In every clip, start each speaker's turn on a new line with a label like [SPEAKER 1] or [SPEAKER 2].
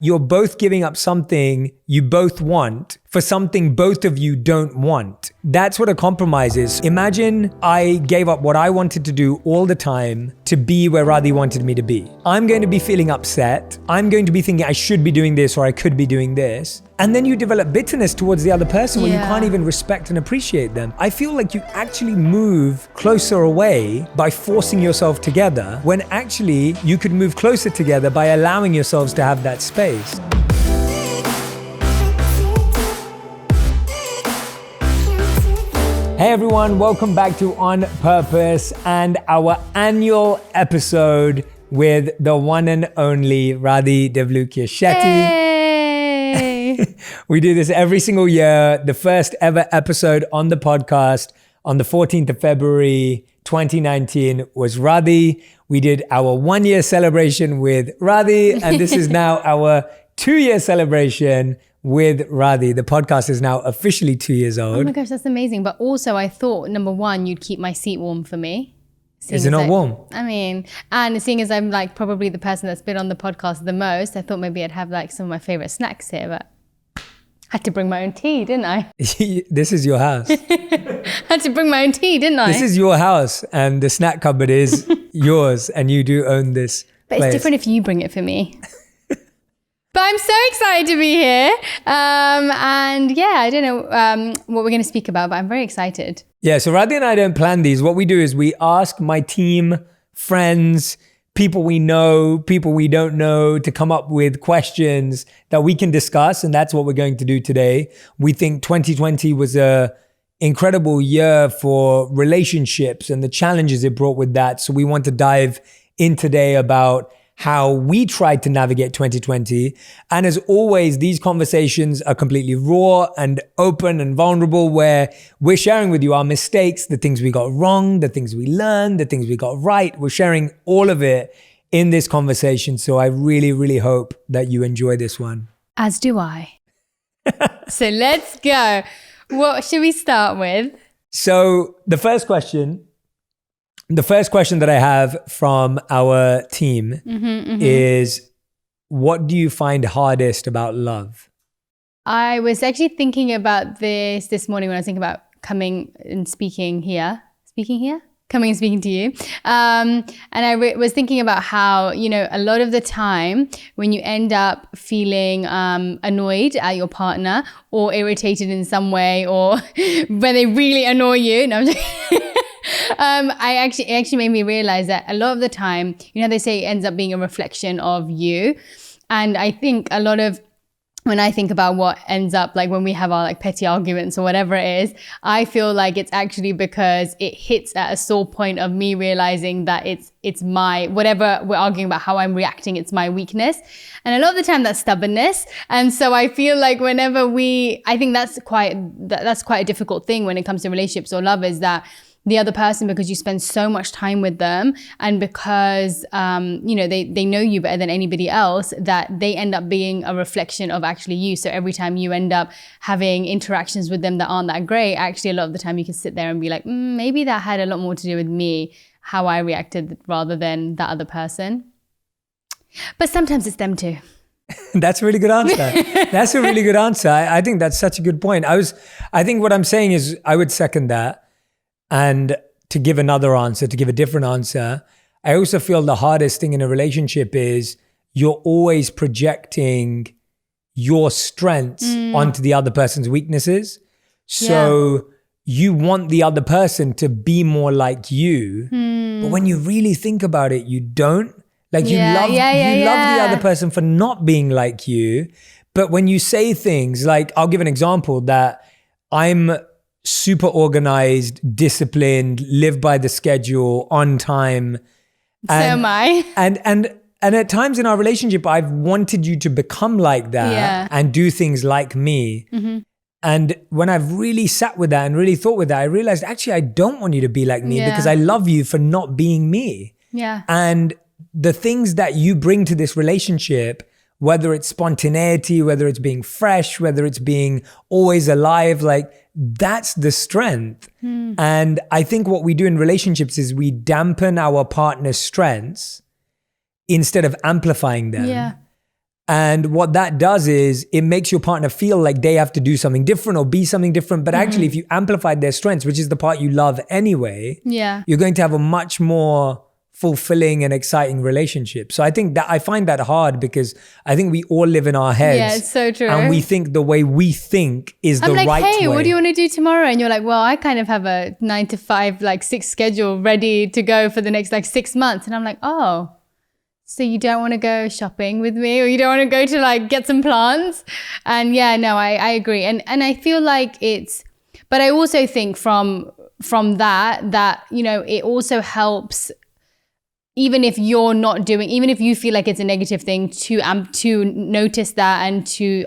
[SPEAKER 1] you're both giving up something you both want for something both of you don't want. That's what a compromise is. Imagine I gave up what I wanted to do all the time to be where Radhi wanted me to be. I'm going to be feeling upset. I'm going to be thinking I should be doing this or I could be doing this. And then you develop bitterness towards the other person when you can't even respect and appreciate them. I feel like you actually move closer away by forcing yourself together, when actually you could move closer together by allowing yourselves to have that space. Hey everyone, welcome back to On Purpose and our annual episode with the one and only Radhi Devlukia-Shetty.
[SPEAKER 2] Hey.
[SPEAKER 1] We do this every single year. The first ever episode on the podcast on the 14th of February 2019 was Radhi. We did our 1 year celebration with Radhi, and this is now our 2 year celebration with Radhi. The podcast is now officially 2 years old.
[SPEAKER 2] Oh my gosh, that's amazing. But also I thought, number one, you'd keep my seat warm for me.
[SPEAKER 1] Is it not warm?
[SPEAKER 2] I mean, and seeing as I'm like probably the person that's been on the podcast the most, I thought maybe I'd have like some of my favorite snacks here, but I had to bring my own tea, didn't I?
[SPEAKER 1] This is your house.
[SPEAKER 2] I had to bring my own tea, didn't I?
[SPEAKER 1] This is your house and the snack cupboard is yours and you do own this
[SPEAKER 2] But
[SPEAKER 1] place.
[SPEAKER 2] it's different if you bring it for me. But I'm so excited to be here. And yeah, I don't know what we're going to speak about, but I'm very excited.
[SPEAKER 1] Yeah, so Radhi and I don't plan these. What we do is we ask my team, friends, people we know, people we don't know to come up with questions that we can discuss. And that's what we're going to do today. We think 2020 was a incredible year for relationships and the challenges it brought with that. So we want to dive in today about how we tried to navigate 2020. And as always, these conversations are completely raw and open and vulnerable, where we're sharing with you our mistakes, the things we got wrong, the things we learned, the things we got right. We're sharing all of it in this conversation. So I really, really hope that you enjoy this one.
[SPEAKER 2] As do I. So let's go. What should we start with?
[SPEAKER 1] So the first question that I have from our team is, what do you find hardest about love?
[SPEAKER 2] I was actually thinking about this morning when I was thinking about coming and speaking here. Coming and speaking to you. And I was thinking about how, you know, a lot of the time when you end up feeling annoyed at your partner or irritated in some way, or when they really annoy you, no, I'm just it actually made me realize that a lot of the time, you know, they say it ends up being a reflection of you. And I think a lot of, when I think about what ends up, like when we have our like petty arguments or whatever it is, I feel like it's actually because it hits at a sore point of me realizing that it's my, whatever we're arguing about, how I'm reacting, it's my weakness. And a lot of the time that's stubbornness. And so I feel like whenever I think that's quite a difficult thing when it comes to relationships or love, is that the other person, because you spend so much time with them and because, you know, they know you better than anybody else, that they end up being a reflection of actually you. So every time you end up having interactions with them that aren't that great, actually a lot of the time you can sit there and be like, maybe that had a lot more to do with me, how I reacted rather than that other person. But sometimes it's them too.
[SPEAKER 1] That's a really good answer. That's a really good answer. I think that's such a good point. I think what I'm saying is I would second that. And to give another answer, to give a different answer, I also feel the hardest thing in a relationship is you're always projecting your strengths onto the other person's weaknesses. So you want the other person to be more like you, but when you really think about it, you don't. Like you love the other person for not being like you. But when you say things like, I'll give an example, that I'm super organized, disciplined, live by the schedule, on time.
[SPEAKER 2] So am I.
[SPEAKER 1] And at times in our relationship, I've wanted you to become like that and do things like me. And when I've really sat with that and really thought with that, I realized actually I don't want you to be like me because I love you for not being me.
[SPEAKER 2] Yeah.
[SPEAKER 1] And the things that you bring to this relationship, whether it's spontaneity, whether it's being fresh, whether it's being always alive, like that's the strength. And I think what we do in relationships is we dampen our partner's strengths instead of amplifying them. And what that does is it makes your partner feel like they have to do something different or be something different. But actually, if you amplified their strengths, which is the part you love anyway, you're going to have a much more fulfilling and exciting relationship. So I think that I find that hard because I think we all live in our heads.
[SPEAKER 2] Yeah, it's so true.
[SPEAKER 1] And we think the way we think is the right way. I'm like,
[SPEAKER 2] hey, what do you want to do tomorrow? And you're like, well, I kind of have a 9 to 5, like 6 schedule ready to go for the next like 6 months. And I'm like, oh, so you don't want to go shopping with me, or you don't want to go to like get some plants? And yeah, no, I agree. And I feel like but I also think from that, you know, it also helps, even if you're not doing, even if you feel like it's a negative thing, to notice that and to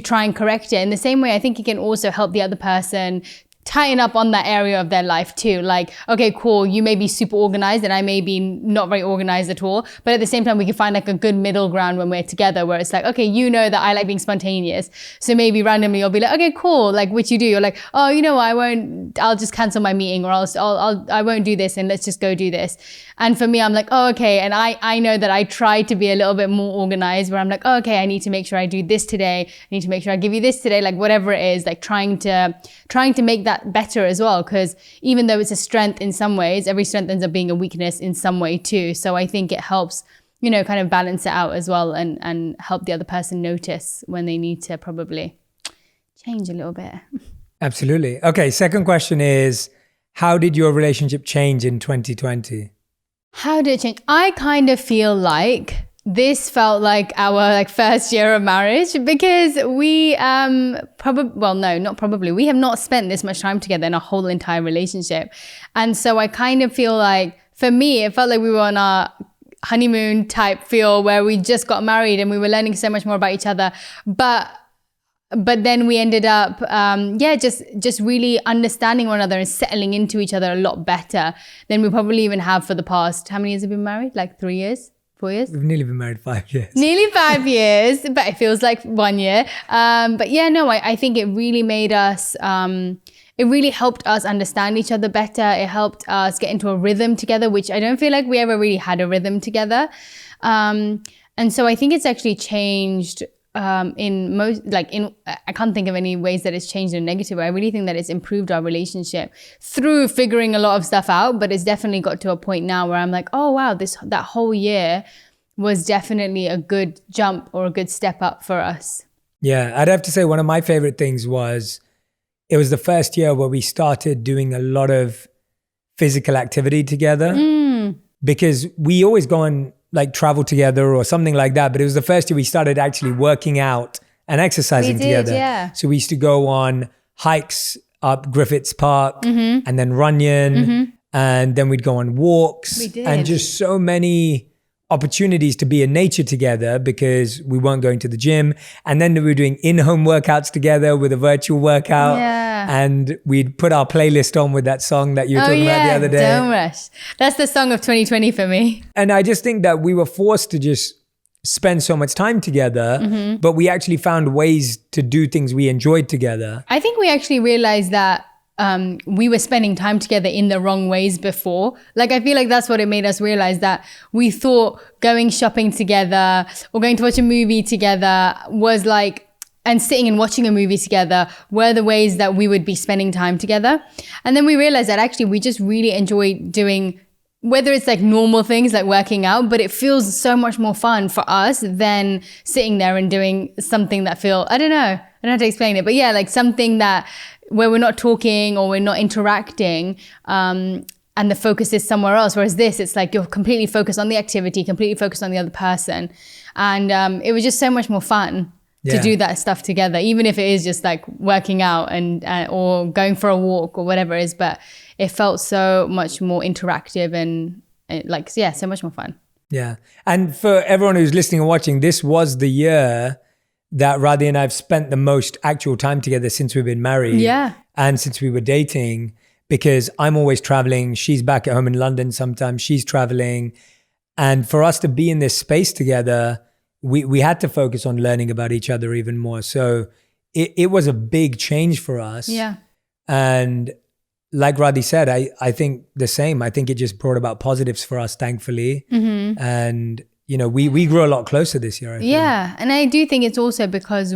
[SPEAKER 2] try and correct it. In the same way, I think it can also help the other person tighten up on that area of their life too. Like, okay, cool, you may be super organized and I may be not very organized at all, but at the same time we can find like a good middle ground when we're together, where it's like, okay, you know that I like being spontaneous, so maybe randomly you'll be like, okay, cool, like, which you do, you're like, oh, you know what, I'll just cancel my meeting, or I won't do this, and let's just go do this. And for me, I'm like, oh, okay, and I know that I try to be a little bit more organized, where I'm like, oh, okay, I need to make sure I do this today, I need to make sure I give you this today, like whatever it is, like trying to make that better as well, because even though it's a strength in some ways, every strength ends up being a weakness in some way too. So I think it helps, you know, kind of balance it out as well, and help the other person notice when they need to probably change a little bit.
[SPEAKER 1] Absolutely. Okay, second question is, how did your relationship change in 2020?
[SPEAKER 2] How did it change? I kind of feel like this felt like our first year of marriage, because we we have not spent this much time together in a whole entire relationship. And so I kind of feel like, for me, it felt like we were on our honeymoon type feel, where we just got married and we were learning so much more about each other. But then we ended up, just really understanding one another and settling into each other a lot better than we probably even have for the past, how many years have we been married? Like 3 years? 4 years?
[SPEAKER 1] We've nearly been married 5 years.
[SPEAKER 2] Nearly 5 years, but it feels like 1 year. But yeah, no, I think it really made us, it really helped us understand each other better. It helped us get into a rhythm together, which I don't feel like we ever really had a rhythm together. And so I think it's actually changed I can't think of any ways that it's changed in a negative way. I really think that it's improved our relationship through figuring a lot of stuff out, but it's definitely got to a point now where I'm like, oh wow, that whole year was definitely a good jump or a good step up for us.
[SPEAKER 1] Yeah, I'd have to say one of my favorite things was, it was the first year where we started doing a lot of physical activity together, because we always go on like travel together or something like that. But it was the first year we started actually working out and exercising together.
[SPEAKER 2] Yeah.
[SPEAKER 1] So we used to go on hikes up Griffiths Park and then Runyon, and then we'd go on walks.
[SPEAKER 2] We did.
[SPEAKER 1] And just so many opportunities to be in nature together, because we weren't going to the gym. And then we were doing in-home workouts together with a virtual workout.
[SPEAKER 2] Yeah.
[SPEAKER 1] And we'd put our playlist on with that song that you were talking about the other day.
[SPEAKER 2] Don't Rush. That's the song of 2020 for me.
[SPEAKER 1] And I just think that we were forced to just spend so much time together, but we actually found ways to do things we enjoyed together.
[SPEAKER 2] I think we actually realized that we were spending time together in the wrong ways before. Like, I feel like that's what it made us realize, that we thought going shopping together or going to watch a movie together was like, and sitting and watching a movie together were the ways that we would be spending time together. And then we realized that actually we just really enjoy doing, whether it's like normal things like working out, but it feels so much more fun for us than sitting there and doing something that I don't know how to explain it, but yeah, like something that where we're not talking or we're not interacting, and the focus is somewhere else. Whereas this, it's like you're completely focused on the activity, completely focused on the other person. And it was just so much more fun to do that stuff together, even if it is just like working out and or going for a walk or whatever it is. But it felt so much more interactive and so much more fun. Yeah.
[SPEAKER 1] And for everyone who's listening and watching, this was the year that Radhi and I have spent the most actual time together since we've been married.
[SPEAKER 2] Yeah.
[SPEAKER 1] And since we were dating, because I'm always traveling. She's back at home in London sometimes. She's traveling. And for us to be in this space together, we had to focus on learning about each other even more. So it was a big change for us.
[SPEAKER 2] Yeah.
[SPEAKER 1] And like Radhi said, I think the same. I think it just brought about positives for us, thankfully. And we grew a lot closer this year. I feel.
[SPEAKER 2] Yeah. And I do think it's also because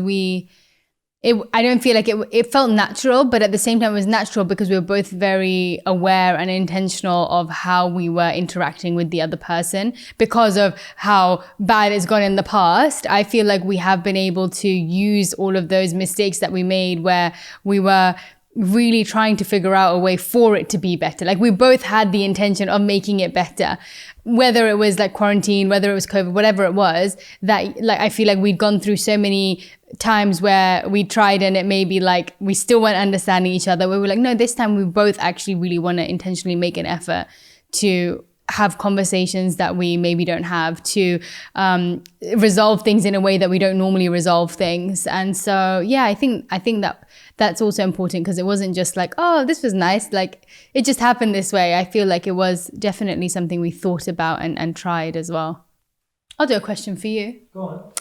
[SPEAKER 2] I don't feel like it felt natural, but at the same time it was natural because we were both very aware and intentional of how we were interacting with the other person. Because of how bad it's gone in the past, I feel like we have been able to use all of those mistakes that we made where we were really trying to figure out a way for it to be better. Like we both had the intention of making it better, whether it was like quarantine, whether it was COVID, whatever it was, that like I feel like we'd gone through so many times where we tried and it may be like we still weren't understanding each other, where we're like, no, this time we both actually really want to intentionally make an effort to have conversations that we maybe don't have, to resolve things in a way that we don't normally resolve things. And so yeah, I think that's also important, because it wasn't just like, oh, this was nice, like it just happened this way. I feel like it was definitely something we thought about and tried as well. I'll do a question for you.
[SPEAKER 1] Go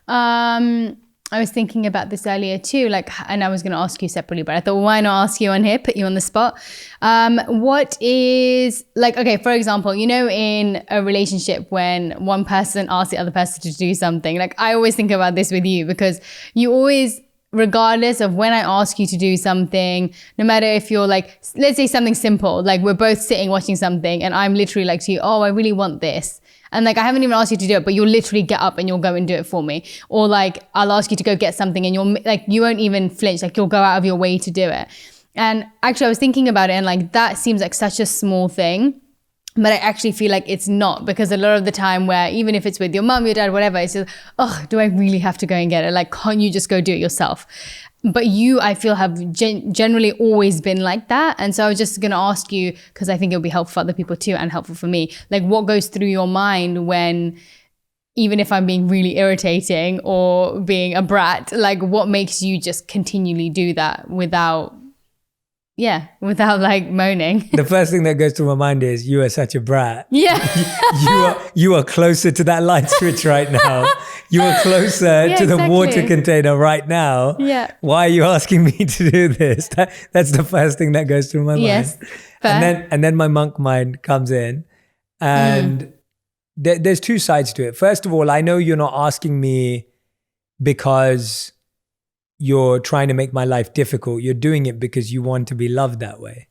[SPEAKER 1] on.
[SPEAKER 2] I was thinking about this earlier too, and I was going to ask you separately, but I thought, why not ask you on here, put you on the spot? What is, like, okay, for example, in a relationship when one person asks the other person to do something, like I always think about this with you, because you always, regardless of when I ask you to do something, no matter if you're like, let's say something simple, like we're both sitting watching something and I'm literally like to you, oh, I really want this. And like, I haven't even asked you to do it, but you'll literally get up and you'll go and do it for me. Or like, I'll ask you to go get something and you'll like, you won't even flinch, like you'll go out of your way to do it. And actually I was thinking about it and like, that seems like such a small thing, but I actually feel like it's not, because a lot of the time where even if it's with your mum, your dad, whatever, it's just, oh, do I really have to go and get it? Like, can't you just go do it yourself? But you, I feel, have generally always been like that. And so I was just going to ask you, because I think it'll be helpful for other people too and helpful for me, like what goes through your mind when, even if I'm being really irritating or being a brat, like what makes you just continually do that without like moaning?
[SPEAKER 1] The first thing that goes through my mind is, you are such a brat.
[SPEAKER 2] Yeah.
[SPEAKER 1] you are closer to that light switch right now. You are closer to the water container right now.
[SPEAKER 2] Yeah.
[SPEAKER 1] Why are you asking me to do this? That's the first thing that goes through my mind.
[SPEAKER 2] Yes. Fair.
[SPEAKER 1] And then my monk mind comes in, and there's two sides to it. First of all, I know you're not asking me because you're trying to make my life difficult. You're doing it because you want to be loved that way.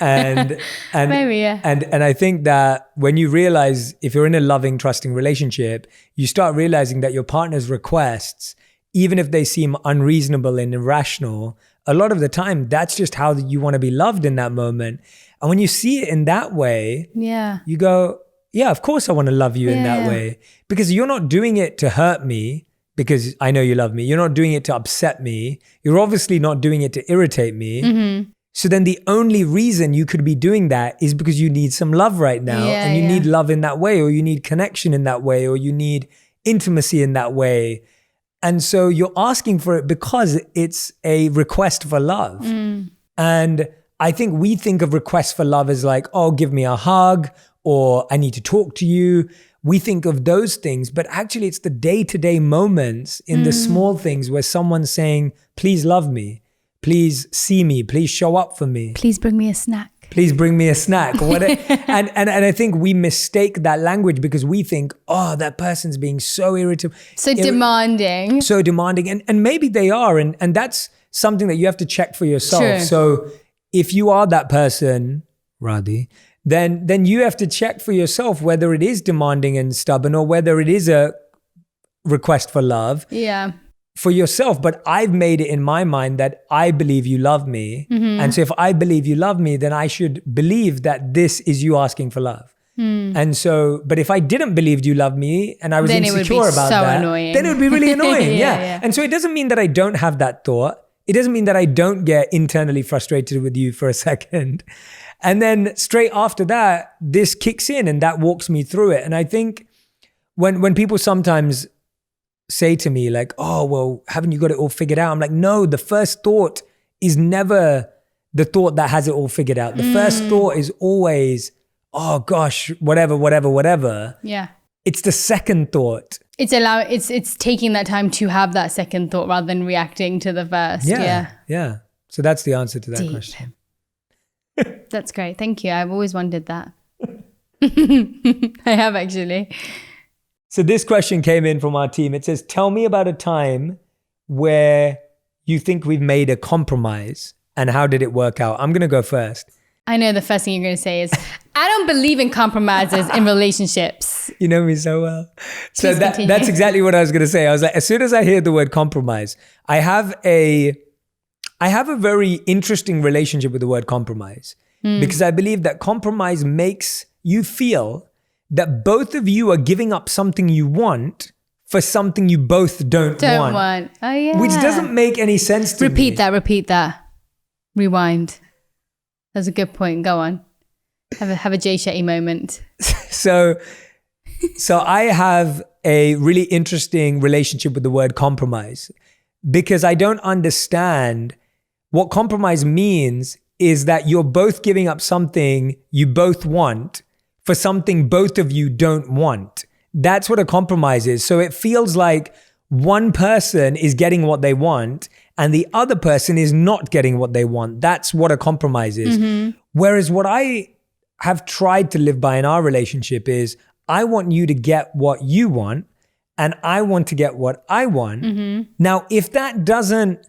[SPEAKER 1] and
[SPEAKER 2] Maybe, yeah.
[SPEAKER 1] And I think that when you realize, if you're in a loving, trusting relationship, you start realizing that your partner's requests, even if they seem unreasonable and irrational, a lot of the time, that's just how you want to be loved in that moment. And when you see it in that way, you go, yeah, of course I want to love you in that way. Because you're not doing it to hurt me, because I know you love me. You're not doing it to upset me. You're obviously not doing it to irritate me. Mm-hmm. So then the only reason you could be doing that is because you need some love right now. And you need love in that way, or you need connection in that way, or you need intimacy in that way. And so you're asking for it because it's a request for love. And I think we think of requests for love as like, oh, give me a hug, or I need to talk to you. We think of those things, but actually it's the day-to-day moments in the small things where someone's saying, please love me, please see me, please show up for me.
[SPEAKER 2] Please bring me a snack.
[SPEAKER 1] Please bring me a snack. And I think we mistake that language because we think, oh, that person's being so irritable.
[SPEAKER 2] So demanding.
[SPEAKER 1] So demanding. And maybe they are. And that's something that you have to check for yourself.
[SPEAKER 2] True.
[SPEAKER 1] So if you are that person, Radhi, then you have to check for yourself whether it is demanding and stubborn or whether it is a request for love.
[SPEAKER 2] Yeah.
[SPEAKER 1] For yourself. But I've made it in my mind that I believe you love me. Mm-hmm. And so if I believe you love me, then I should believe that this is you asking for love. And so, but if I didn't believe you love me and I was
[SPEAKER 2] then
[SPEAKER 1] insecure about that,
[SPEAKER 2] annoying.
[SPEAKER 1] Then it would be really annoying.
[SPEAKER 2] Yeah.
[SPEAKER 1] And so it doesn't mean that I don't have that thought. It doesn't mean that I don't get internally frustrated with you for a second. And then straight after that, this kicks in and that walks me through it. And I think when people sometimes say to me like, oh, well, haven't you got it all figured out? I'm like, no, the first thought is never the thought that has it all figured out. The first thought is always, oh gosh, whatever. Yeah. It's the second thought.
[SPEAKER 2] It's taking that time to have that second thought rather than reacting to the first.
[SPEAKER 1] Yeah. So that's the answer to that question.
[SPEAKER 2] That's great. Thank you. I've always wondered that. I have actually.
[SPEAKER 1] So this question came in from our team. It says, tell me about a time where you think we've made a compromise and how did it work out? I'm going to go first.
[SPEAKER 2] I know the first thing you're going to say is, I don't believe in compromises in relationships.
[SPEAKER 1] You know me so well. So
[SPEAKER 2] Please continue.
[SPEAKER 1] that's exactly what I was going to say. I was like, as soon as I hear the word compromise, I have a very interesting relationship with the word compromise because I believe that compromise makes you feel that both of you are giving up something you want for something you both don't want.
[SPEAKER 2] Oh, yeah.
[SPEAKER 1] Which doesn't make any sense to me.
[SPEAKER 2] Repeat that. Rewind. That's a good point. Go on. Have a Jay Shetty moment.
[SPEAKER 1] So I have a really interesting relationship with the word compromise because I don't understand what compromise means is that you're both giving up something you both want for something both of you don't want. That's what a compromise is. So it feels like one person is getting what they want and the other person is not getting what they want. That's what a compromise is. Mm-hmm. Whereas what I have tried to live by in our relationship is I want you to get what you want and I want to get what I want. Mm-hmm. Now, if that doesn't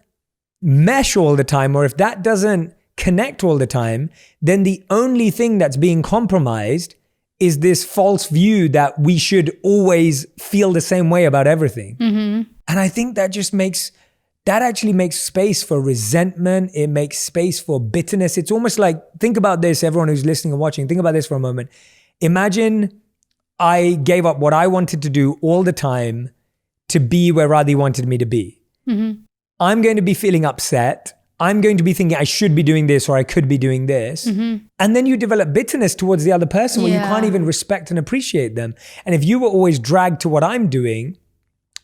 [SPEAKER 1] mesh all the time or if that doesn't connect all the time, then the only thing that's being compromised is this false view that we should always feel the same way about everything. Mm-hmm. And I think that actually makes space for resentment. It makes space for bitterness. It's almost like, think about this, everyone who's listening and watching, think about this for a moment. Imagine I gave up what I wanted to do all the time to be where Radhi wanted me to be. Mm-hmm. I'm going to be feeling upset. I'm going to be thinking I should be doing this or I could be doing this. Mm-hmm. And then you develop bitterness towards the other person where you can't even respect and appreciate them. And if you were always dragged to what I'm doing,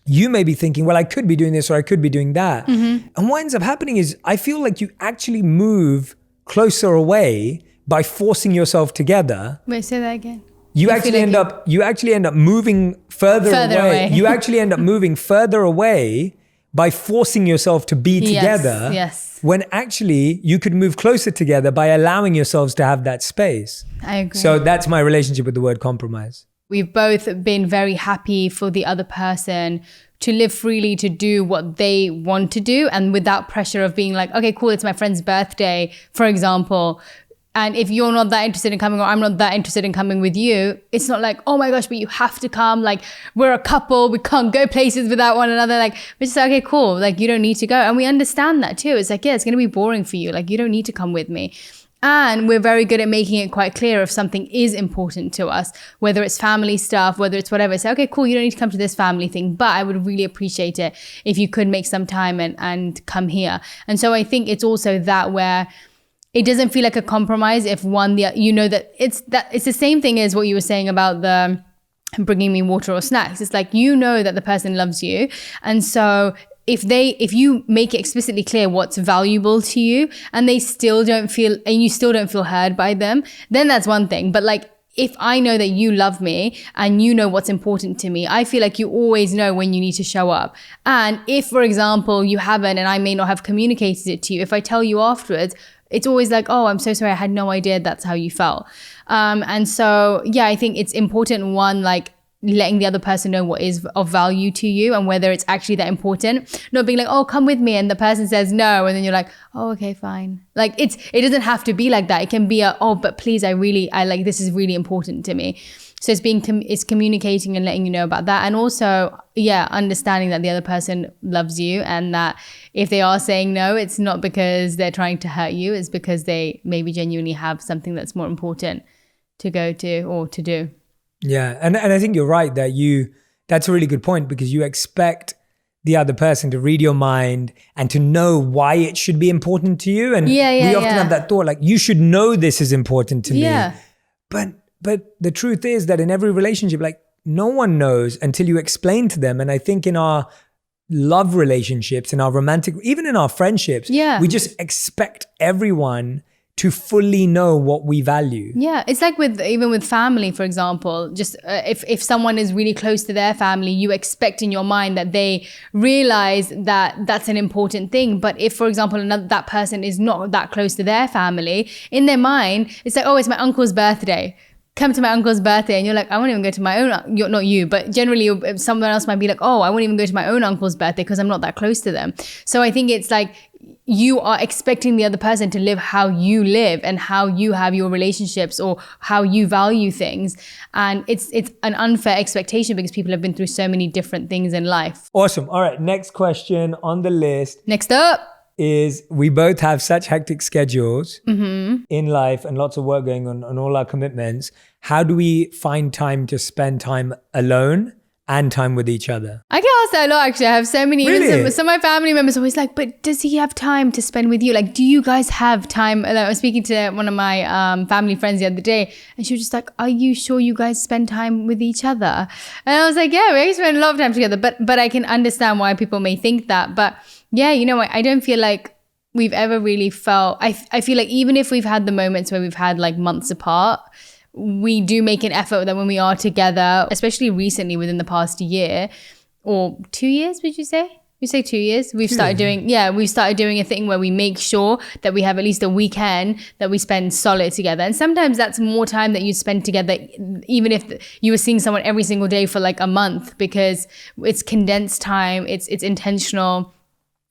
[SPEAKER 1] you may be thinking, well, I could be doing this or I could be doing that. Mm-hmm. And what ends up happening is I feel like you actually move closer away by forcing yourself together.
[SPEAKER 2] Wait, say that again.
[SPEAKER 1] You actually end up moving further away. You actually end up moving further away by forcing yourself to be together.
[SPEAKER 2] Yes.
[SPEAKER 1] When actually you could move closer together by allowing yourselves to have that space.
[SPEAKER 2] I agree.
[SPEAKER 1] So that's my relationship with the word compromise.
[SPEAKER 2] We've both been very happy for the other person to live freely, to do what they want to do and without pressure of being like, okay, cool, it's my friend's birthday, for example. And if you're not that interested in coming or I'm not that interested in coming with you, it's not like, oh my gosh, but you have to come. Like, we're a couple. We can't go places without one another. Like, we're just like, okay, cool. Like, you don't need to go. And we understand that too. It's like, yeah, it's going to be boring for you. Like, you don't need to come with me. And we're very good at making it quite clear if something is important to us, whether it's family stuff, whether it's whatever. Say, okay, cool, you don't need to come to this family thing, but I would really appreciate it if you could make some time and come here. And so I think it's also that where it doesn't feel like a compromise if you know that it's the same thing as what you were saying about the bringing me water or snacks. It's like, you know that the person loves you. And so if you make it explicitly clear what's valuable to you and you still don't feel heard by them, then that's one thing. But like, if I know that you love me and you know what's important to me, I feel like you always know when you need to show up. And if, for example, you haven't and I may not have communicated it to you, if I tell you afterwards, it's always like, oh, I'm so sorry, I had no idea that's how you felt. And so, yeah, I think it's important, one, like letting the other person know what is of value to you and whether it's actually that important. Not being like, oh, come with me, and the person says no, and then you're like, oh, okay, fine. Like it doesn't have to be like that. It can be oh, but please, I like, this is really important to me. So it's communicating and letting you know about that. And also, yeah, understanding that the other person loves you and that if they are saying no, it's not because they're trying to hurt you. It's because they maybe genuinely have something that's more important to go to or to do.
[SPEAKER 1] Yeah. And I think you're right that's a really good point because you expect the other person to read your mind and to know why it should be important to you. And we often have that thought like, you should know this is important to me. But the truth is that in every relationship, like no one knows until you explain to them. And I think in our love relationships, in our romantic, even in our friendships, we just expect everyone to fully know what we value. Yeah,
[SPEAKER 2] it's like even with family, for example, just if someone is really close to their family, you expect in your mind that they realize that that's an important thing. But if, for example, that person is not that close to their family, in their mind, it's like, oh, it's my uncle's birthday. come to my uncle's birthday and you're like, I won't even go to my own, not you, but generally someone else might be like, oh, I won't even go to my own uncle's birthday because I'm not that close to them. So I think it's like you are expecting the other person to live how you live and how you have your relationships or how you value things. And it's an unfair expectation because people have been through so many different things in life.
[SPEAKER 1] Awesome. All right. Next question on the list.
[SPEAKER 2] Next up
[SPEAKER 1] is we both have such hectic schedules in life and lots of work going on all our commitments. How do we find time to spend time alone and time with each other?
[SPEAKER 2] I get asked that a lot, actually. I have so many,
[SPEAKER 1] Really?
[SPEAKER 2] some of my family members are always like, but does he have time to spend with you? Like, do you guys have time? Like, I was speaking to one of my family friends the other day and she was just like, are you sure you guys spend time with each other? And I was like, yeah, we spend a lot of time together, but I can understand why people may think that. But yeah, you know, I don't feel like we've ever really felt, I feel like even if we've had the moments where we've had like months apart, we do make an effort that when we are together, especially recently within the past year or 2 years, would you say? You say 2 years? We've started doing a thing where we make sure that we have at least a weekend that we spend solid together. And sometimes that's more time that you spend together, even if you were seeing someone every single day for like a month, because it's condensed time, it's intentional.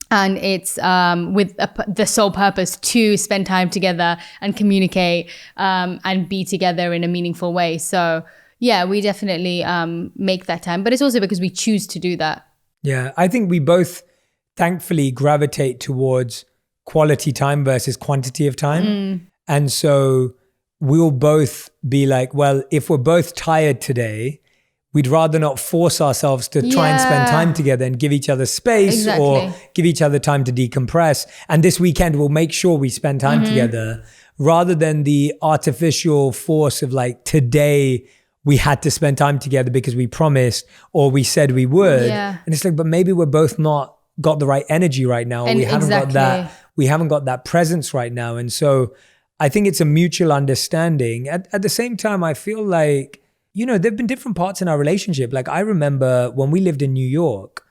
[SPEAKER 2] And it's with the sole purpose to spend time together and communicate and be together in a meaningful way. So yeah, we definitely make that time. But it's also because we choose to do that.
[SPEAKER 1] Yeah, I think we both thankfully gravitate towards quality time versus quantity of time. And so we'll both be like, well, if we're both tired today, we'd rather not force ourselves to try and spend time together and give each other space or give each other time to decompress. And this weekend, we'll make sure we spend time together rather than the artificial force of like, today we had to spend time together because we promised or we said we would. Yeah. And it's like, but maybe we're both not got the right energy right now. Or we haven't got that presence right now. And so I think it's a mutual understanding. At the same time, I feel like, you know, there've been different parts in our relationship. Like I remember when we lived in New York,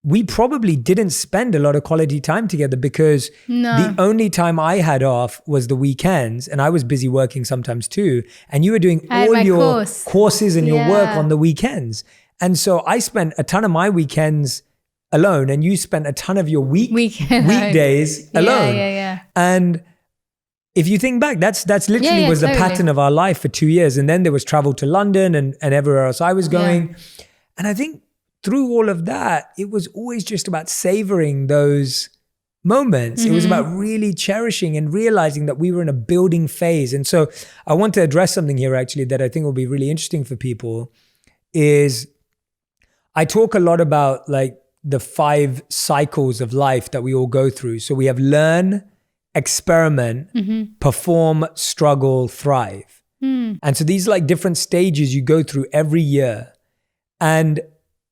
[SPEAKER 1] we probably didn't spend a lot of quality time together because the only time I had off was the weekends and I was busy working sometimes too. And you were doing all your courses and your work on the weekends. And so I spent a ton of my weekends alone and you spent a ton of your weekdays alone. And if you think back, that's literally was the pattern of our life for 2 years. And then there was travel to London and everywhere else I was going. Yeah. And I think through all of that, it was always just about savoring those moments. It was about really cherishing and realizing that we were in a building phase. And so I want to address something here actually that I think will be really interesting for people is I talk a lot about like the 5 cycles of life that we all go through. So we have learn, experiment, perform, struggle, thrive. And so these are like different stages you go through every year. And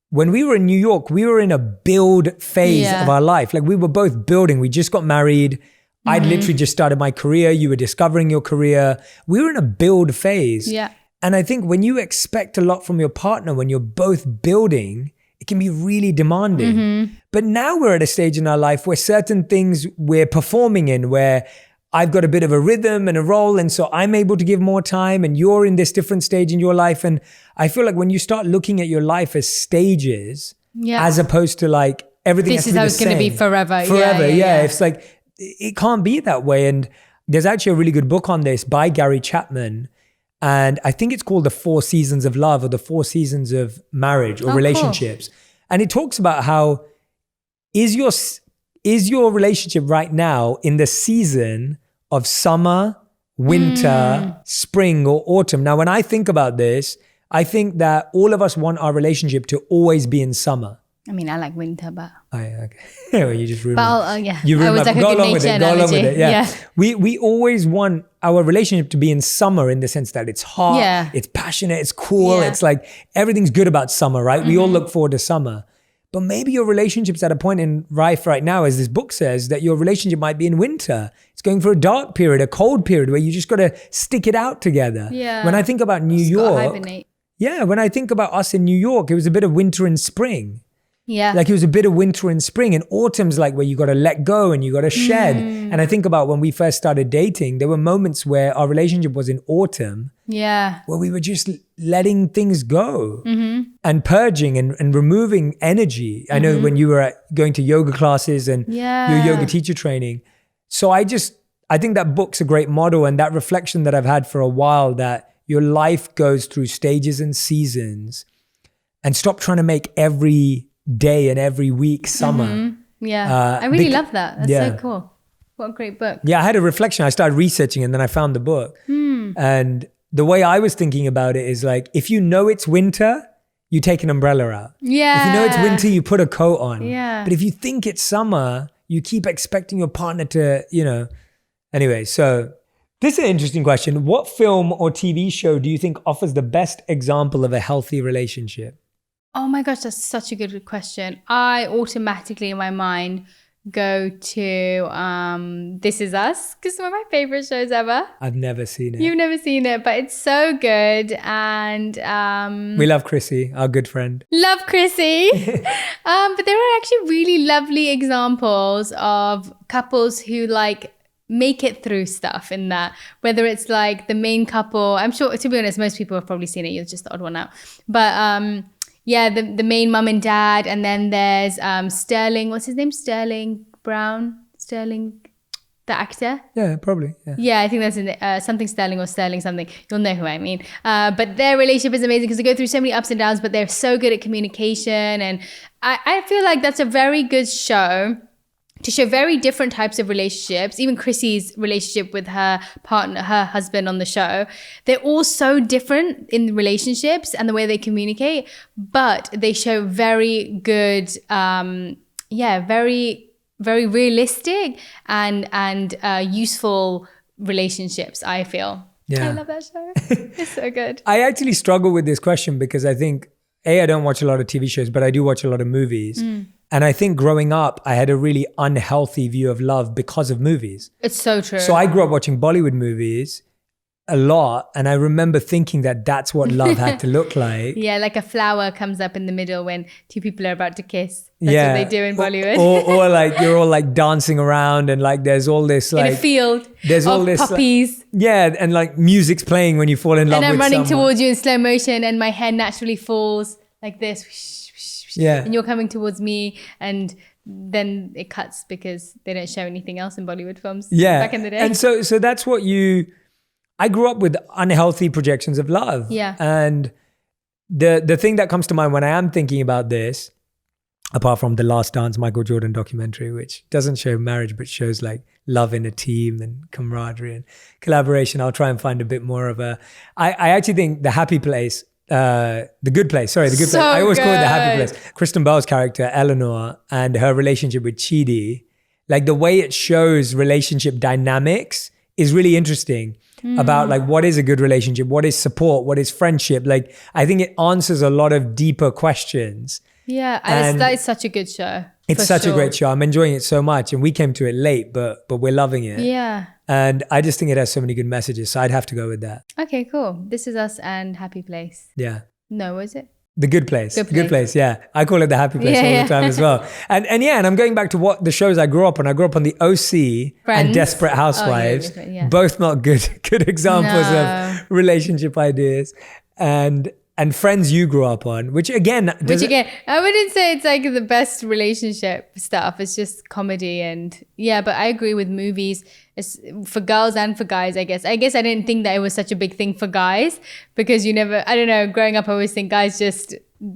[SPEAKER 1] when we were in New York, we were in a build phase of our life. Like we were both building. We just got married. I'd literally just started my career. You were discovering your career. We were in a build phase. Yeah. And I think when you expect a lot from your partner, when you're both building, it can be really demanding. But now we're at a stage in our life where certain things we're performing in, where I've got a bit of a rhythm and a role. And so I'm able to give more time and you're in this different stage in your life. And I feel like when you start looking at your life as stages, as opposed to like everything
[SPEAKER 2] this is how it's going to be forever.
[SPEAKER 1] It's like, it can't be that way. And there's actually a really good book on this by Gary Chapman. And I think it's called The 4 Seasons of Love or The 4 Seasons of Marriage or Relationships. Cool. And it talks about how is your relationship right now in the season of summer, winter, spring or autumn? Now, when I think about this, I think that all of us want our relationship to always be in summer.
[SPEAKER 2] I mean, I like winter, but...
[SPEAKER 1] Oh, yeah, okay. Well, you just ruined it.
[SPEAKER 2] You ruined it. Go along with it.
[SPEAKER 1] Yeah. We always want our relationship to be in summer in the sense that it's hot, it's passionate, it's cool. It's like everything's good about summer, right? We all look forward to summer. But maybe your relationship's at a point in life right now, as this book says, that your relationship might be in winter. It's going for a dark period, a cold period where you just got to stick it out together. Yeah. When I think about New York... when I think about us in New York, it was a bit of winter and spring.
[SPEAKER 2] Yeah.
[SPEAKER 1] Like it was a bit of winter and spring, and autumn's like where you got to let go and you got to shed. And I think about when we first started dating, there were moments where our relationship was in autumn,
[SPEAKER 2] where
[SPEAKER 1] we were just letting things go and purging and removing energy. I know when you were going to yoga classes and your yoga teacher training. So I think that book's a great model, and that reflection that I've had for a while, that your life goes through stages and seasons, and stop trying to make every day and every week summer.
[SPEAKER 2] I really love that. That's so cool. What a great book.
[SPEAKER 1] Yeah, I had a reflection. I started researching and then I found the book. And the way I was thinking about it is like, if you know it's winter, you take an umbrella out.
[SPEAKER 2] Yeah.
[SPEAKER 1] If you know it's winter, you put a coat on.
[SPEAKER 2] Yeah.
[SPEAKER 1] But if you think it's summer, you keep expecting your partner to, Anyway, so this is an interesting question. What film or TV show do you think offers the best example of a healthy relationship?
[SPEAKER 2] Oh my gosh, that's such a good question. I automatically in my mind go to This Is Us, because it's one of my favorite shows ever.
[SPEAKER 1] I've never seen it.
[SPEAKER 2] You've never seen it, but it's so good. And
[SPEAKER 1] we love Chrissy, our good friend.
[SPEAKER 2] Love Chrissy. But there are actually really lovely examples of couples who like make it through stuff in that, whether it's like the main couple. I'm sure, to be honest, most people have probably seen it. You're just the odd one out. But the main mum and dad, and then there's Sterling. What's his name? Sterling Brown. Sterling, the actor.
[SPEAKER 1] Yeah, probably.
[SPEAKER 2] Yeah, I think that's something Sterling or Sterling something. You'll know who I mean. But their relationship is amazing because they go through so many ups and downs, but they're so good at communication, and I feel like that's a very good show to show very different types of relationships. Even Chrissy's relationship with her partner, her husband on the show, they're all so different in relationships and the way they communicate, but they show very good, very, very realistic and useful relationships, I feel.
[SPEAKER 1] Yeah.
[SPEAKER 2] I love that show. It's so good.
[SPEAKER 1] I actually struggle with this question because I think, I don't watch a lot of TV shows, but I do watch a lot of movies. And I think growing up, I had a really unhealthy view of love because of movies.
[SPEAKER 2] It's so true.
[SPEAKER 1] So I grew up watching Bollywood movies a lot. And I remember thinking that that's what love had to look like.
[SPEAKER 2] Yeah, like a flower comes up in the middle when two people are about to kiss. That's what they do in Bollywood.
[SPEAKER 1] Or like you're all like dancing around and like there's all this like...
[SPEAKER 2] in a field
[SPEAKER 1] there's all this
[SPEAKER 2] puppies.
[SPEAKER 1] And like music's playing when you fall in love with someone.
[SPEAKER 2] And I'm running towards you in slow motion and my head naturally falls like this.
[SPEAKER 1] Yeah.
[SPEAKER 2] And you're coming towards me, and then it cuts because they don't show anything else in Bollywood films back in the day.
[SPEAKER 1] And so that's what I grew up with unhealthy projections of love.
[SPEAKER 2] Yeah.
[SPEAKER 1] And the thing that comes to mind when I am thinking about this, apart from the Last Dance Michael Jordan documentary, which doesn't show marriage, but shows like love in a team and camaraderie and collaboration, I'll try and find a bit more of I actually think The Happy Place, The Good Place. I always call it The Happy Place. Kristen Bell's character, Eleanor, and her relationship with Chidi, like the way it shows relationship dynamics is really interesting about like what is a good relationship, what is support, what is friendship. Like I think it answers a lot of deeper questions.
[SPEAKER 2] Yeah, and that is such a good show.
[SPEAKER 1] It's such a great show. I'm enjoying it so much, and we came to it late, but we're loving it.
[SPEAKER 2] Yeah.
[SPEAKER 1] And I just think it has so many good messages, so I'd have to go with that.
[SPEAKER 2] Okay, cool. This Is Us and Happy Place.
[SPEAKER 1] Yeah.
[SPEAKER 2] No, was it?
[SPEAKER 1] The Good Place. Good Place, yeah. I call it The Happy Place all the time as well. And I'm going back to what the shows I grew up on. I grew up on the OC and Desperate Housewives. Both not good examples of relationship ideas. And Friends you grew up on, which again, I
[SPEAKER 2] wouldn't say it's like the best relationship stuff. It's just comedy but I agree with movies. It's for girls and for guys, I guess. I didn't think that it was such a big thing for guys because growing up, I always think guys just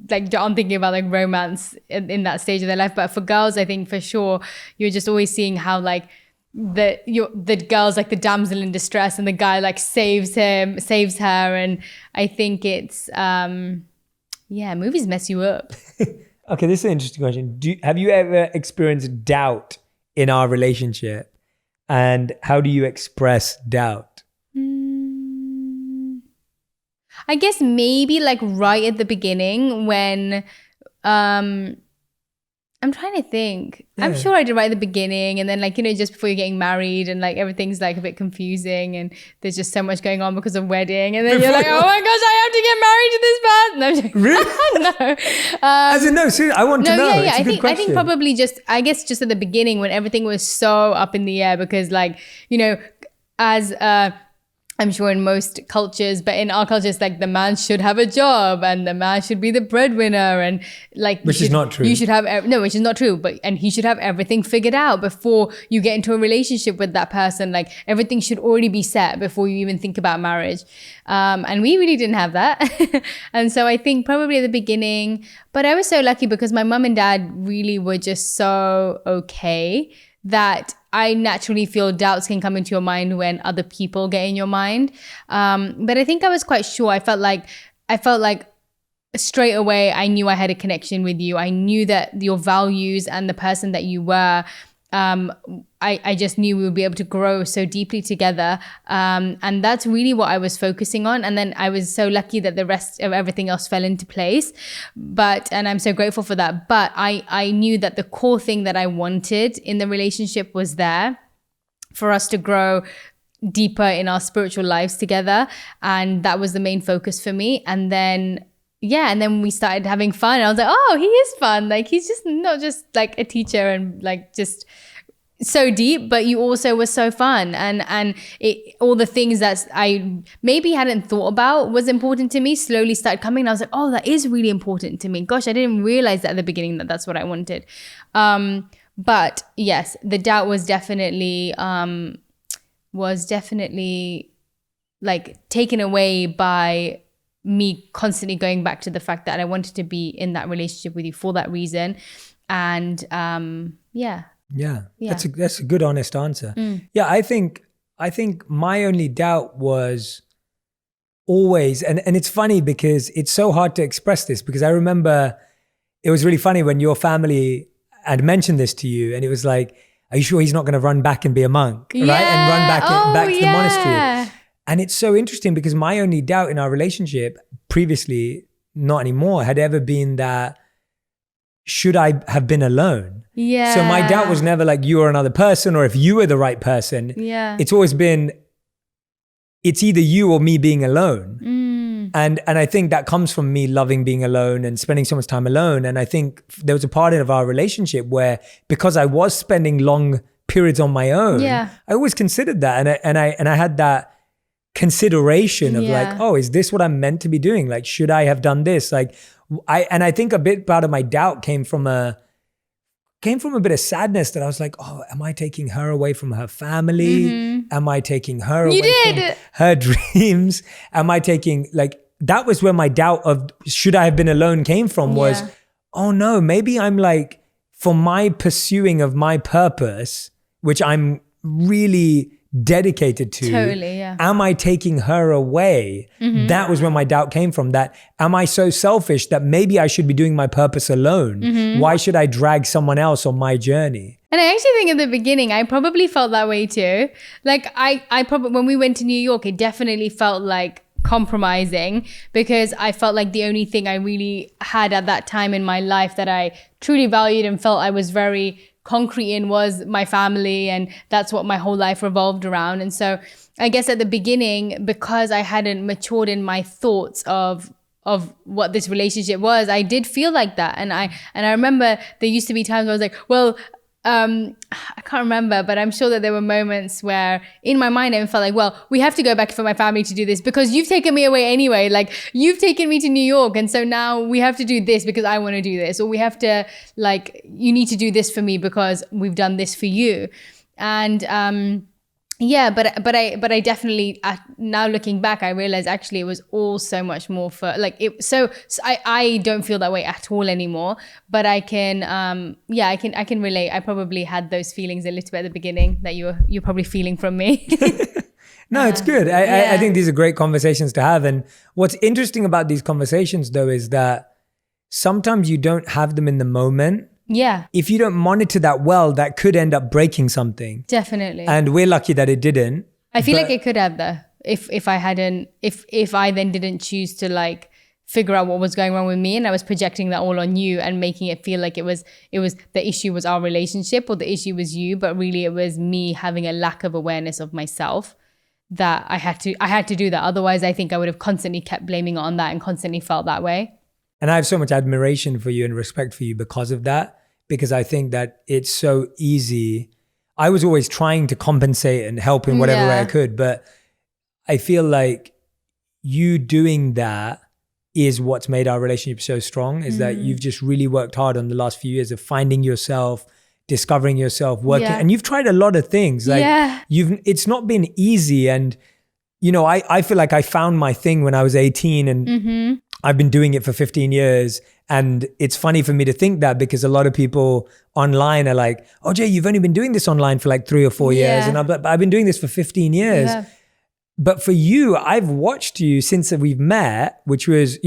[SPEAKER 2] like aren't thinking about like romance in that stage of their life. But for girls, I think for sure, you're just always seeing how like the girl's like the damsel in distress and the guy like saves her, and I think it's movies mess you up.
[SPEAKER 1] Okay, this is an interesting question. Have you ever experienced doubt in our relationship, and how do you express doubt?
[SPEAKER 2] I guess maybe like right at the beginning when I'm trying to think. I'm sure I did right at the beginning, and then like, you know, just before you're getting married and like everything's like a bit confusing and there's just so much going on because of wedding, and then you're like, oh my gosh, I have to get married to this person. No,
[SPEAKER 1] Really? No. As in, no, seriously, I want to know.
[SPEAKER 2] Yeah.
[SPEAKER 1] It's a good
[SPEAKER 2] I think
[SPEAKER 1] question.
[SPEAKER 2] probably just at the beginning when everything was so up in the air, because like, you know, as I'm sure in most cultures, but in our culture, it's like the man should have a job and the man should be the breadwinner, and like
[SPEAKER 1] which is not true.
[SPEAKER 2] You should have which is not true. And he should have everything figured out before you get into a relationship with that person. Like everything should already be set before you even think about marriage. And we really didn't have that. And so I think probably at the beginning, but I was so lucky because my mum and dad really were just so okay that I naturally feel doubts can come into your mind when other people get in your mind. But I think I was quite sure. I felt like straight away, I knew I had a connection with you. I knew that your values and the person that you were, I just knew we would be able to grow so deeply together. And that's really what I was focusing on. And then I was so lucky that the rest of everything else fell into place. And I'm so grateful for that. But I knew that the core thing that I wanted in the relationship was there for us to grow deeper in our spiritual lives together. And that was the main focus for me. And then we started having fun. I was like, oh, he is fun. Like, he's just not just like a teacher and like just so deep, but you also were so fun. And all the things that I maybe hadn't thought about was important to me slowly started coming. And I was like, oh, that is really important to me. Gosh, I didn't realize that at the beginning that that's what I wanted. But yes, the doubt was definitely like taken away by me constantly going back to the fact that I wanted to be in that relationship with you for that reason. And yeah.
[SPEAKER 1] That's a good, honest answer. Yeah, I think my only doubt was always, and it's funny because it's so hard to express this, because I remember it was really funny when your family had mentioned this to you, and it was like, are you sure he's not going to run back and be a monk, right? And run back to the monastery. And it's so interesting because my only doubt in our relationship previously, not anymore, had ever been that, should I have been alone?
[SPEAKER 2] Yeah.
[SPEAKER 1] So my doubt was never like you or another person, or if you were the right person.
[SPEAKER 2] Yeah.
[SPEAKER 1] It's always been, it's either you or me being alone. And I think that comes from me loving being alone and spending so much time alone. And I think there was a part of our relationship where, because I was spending long periods on my own, I always considered that. And I had that consideration of like, oh, is this what I'm meant to be doing? Like, should I have done this? Like, I think a bit part of my doubt came from a bit of sadness that I was like, oh, am I taking her away from her family? Am I taking her away from her dreams? Am I taking, like, that was where my doubt of should I have been alone came from, was, oh no, maybe I'm like, for my pursuing of my purpose, which I'm really dedicated to, am I taking her away? That was where my doubt came from, that am I so selfish that maybe I should be doing my purpose alone? Why should I drag someone else on my journey?
[SPEAKER 2] And I actually think at the beginning I probably felt that way too. Like I probably, when we went to New York, it definitely felt like compromising, because I felt like the only thing I really had at that time in my life that I truly valued and felt I was very concrete in was my family, and that's what my whole life revolved around. And so I guess at the beginning, because I hadn't matured in my thoughts of what this relationship was, I did feel like that. And I remember there used to be times where I was like, well, I can't remember, but I'm sure that there were moments where in my mind I felt like, well, we have to go back for my family to do this because you've taken me away anyway. Like, you've taken me to New York, and so now we have to do this because I want to do this, or we have to, like, you need to do this for me because we've done this for you. And but I definitely, now looking back, I realized actually it was all so much more for like it. So I don't feel that way at all anymore. But I can I can relate. I probably had those feelings a little bit at the beginning that you're probably feeling from me.
[SPEAKER 1] No, it's good. I think these are great conversations to have. And what's interesting about these conversations though is that sometimes you don't have them in the moment.
[SPEAKER 2] Yeah.
[SPEAKER 1] If you don't monitor that well, that could end up breaking something.
[SPEAKER 2] Definitely.
[SPEAKER 1] And we're lucky that it didn't.
[SPEAKER 2] I feel like it could have though. If I then didn't choose to like figure out what was going wrong with me, and I was projecting that all on you and making it feel like it was the issue was our relationship or the issue was you, but really it was me having a lack of awareness of myself that I had to do that. Otherwise, I think I would have constantly kept blaming it on that and constantly felt that way.
[SPEAKER 1] And I have so much admiration for you and respect for you because of that, because I think that it's so easy. I was always trying to compensate and help in whatever way I could, but I feel like you doing that is what's made our relationship so strong, is that you've just really worked hard on the last few years of finding yourself, discovering yourself, working, and you've tried a lot of things. Like it's not been easy. And, you know, I feel like I found my thing when I was 18 and I've been doing it for 15 years. And it's funny for me to think that, because a lot of people online are like, oh, Jay, you've only been doing this online for like 3 or 4 years. And I've been doing this for 15 years. Yeah. But for you, I've watched you since we've met, which was,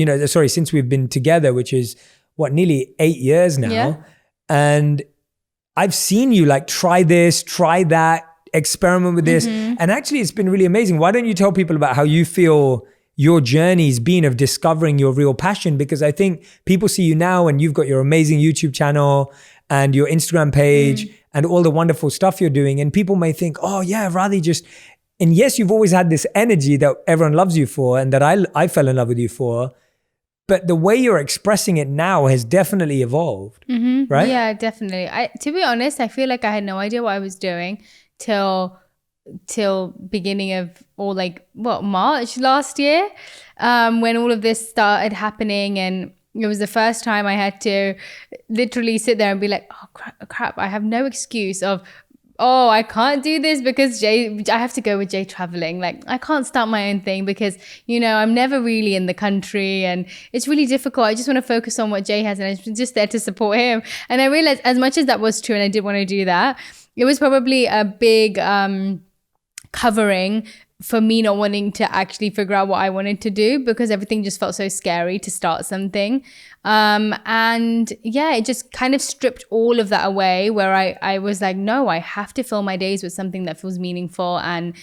[SPEAKER 1] since we've been together, which is nearly 8 years now. Yeah. And I've seen you like try this, try that, experiment with this. And actually it's been really amazing. Why don't you tell people about how you feel your journey's been of discovering your real passion? Because I think people see you now and you've got your amazing YouTube channel and your Instagram page and all the wonderful stuff you're doing. And people may think, oh yeah, Radhi just... And yes, you've always had this energy that everyone loves you for and that I fell in love with you for. But the way you're expressing it now has definitely evolved, right?
[SPEAKER 2] Yeah, definitely. To be honest, I feel like I had no idea what I was doing till beginning of, or like, March last year, when all of this started happening. And it was the first time I had to literally sit there and be like, oh, crap, I have no excuse of, oh, I can't do this because I have to go with Jay traveling. Like, I can't start my own thing because, I'm never really in the country and it's really difficult. I just want to focus on what Jay has and I'm just there to support him. And I realized, as much as that was true and I did want to do that, it was probably a big covering for me not wanting to actually figure out what I wanted to do, because everything just felt so scary to start something. And yeah, it just kind of stripped all of that away, where I was like, no, I have to fill my days with something that feels meaningful and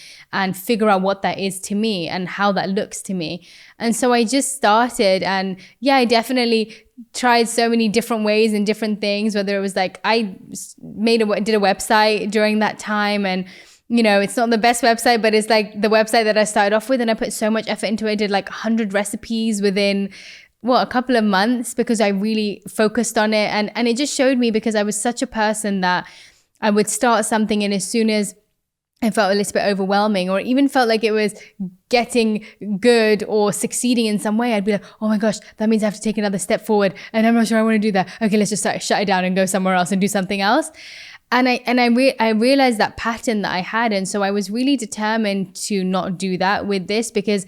[SPEAKER 2] figure out what that is to me and how that looks to me. And so I just started, and yeah, I definitely tried so many different ways and different things, whether it was like I did a website during that time, and it's not the best website, but it's like the website that I started off with, and I put so much effort into it. I did like 100 recipes within a couple of months, because I really focused on it. And it just showed me, because I was such a person that I would start something, and as soon as I felt a little bit overwhelming, or even felt like it was getting good or succeeding in some way, I'd be like, oh my gosh, that means I have to take another step forward, and I'm not sure I want to do that. Okay, let's just shut it down and go somewhere else and do something else. And I realized that pattern that I had. And so I was really determined to not do that with this, because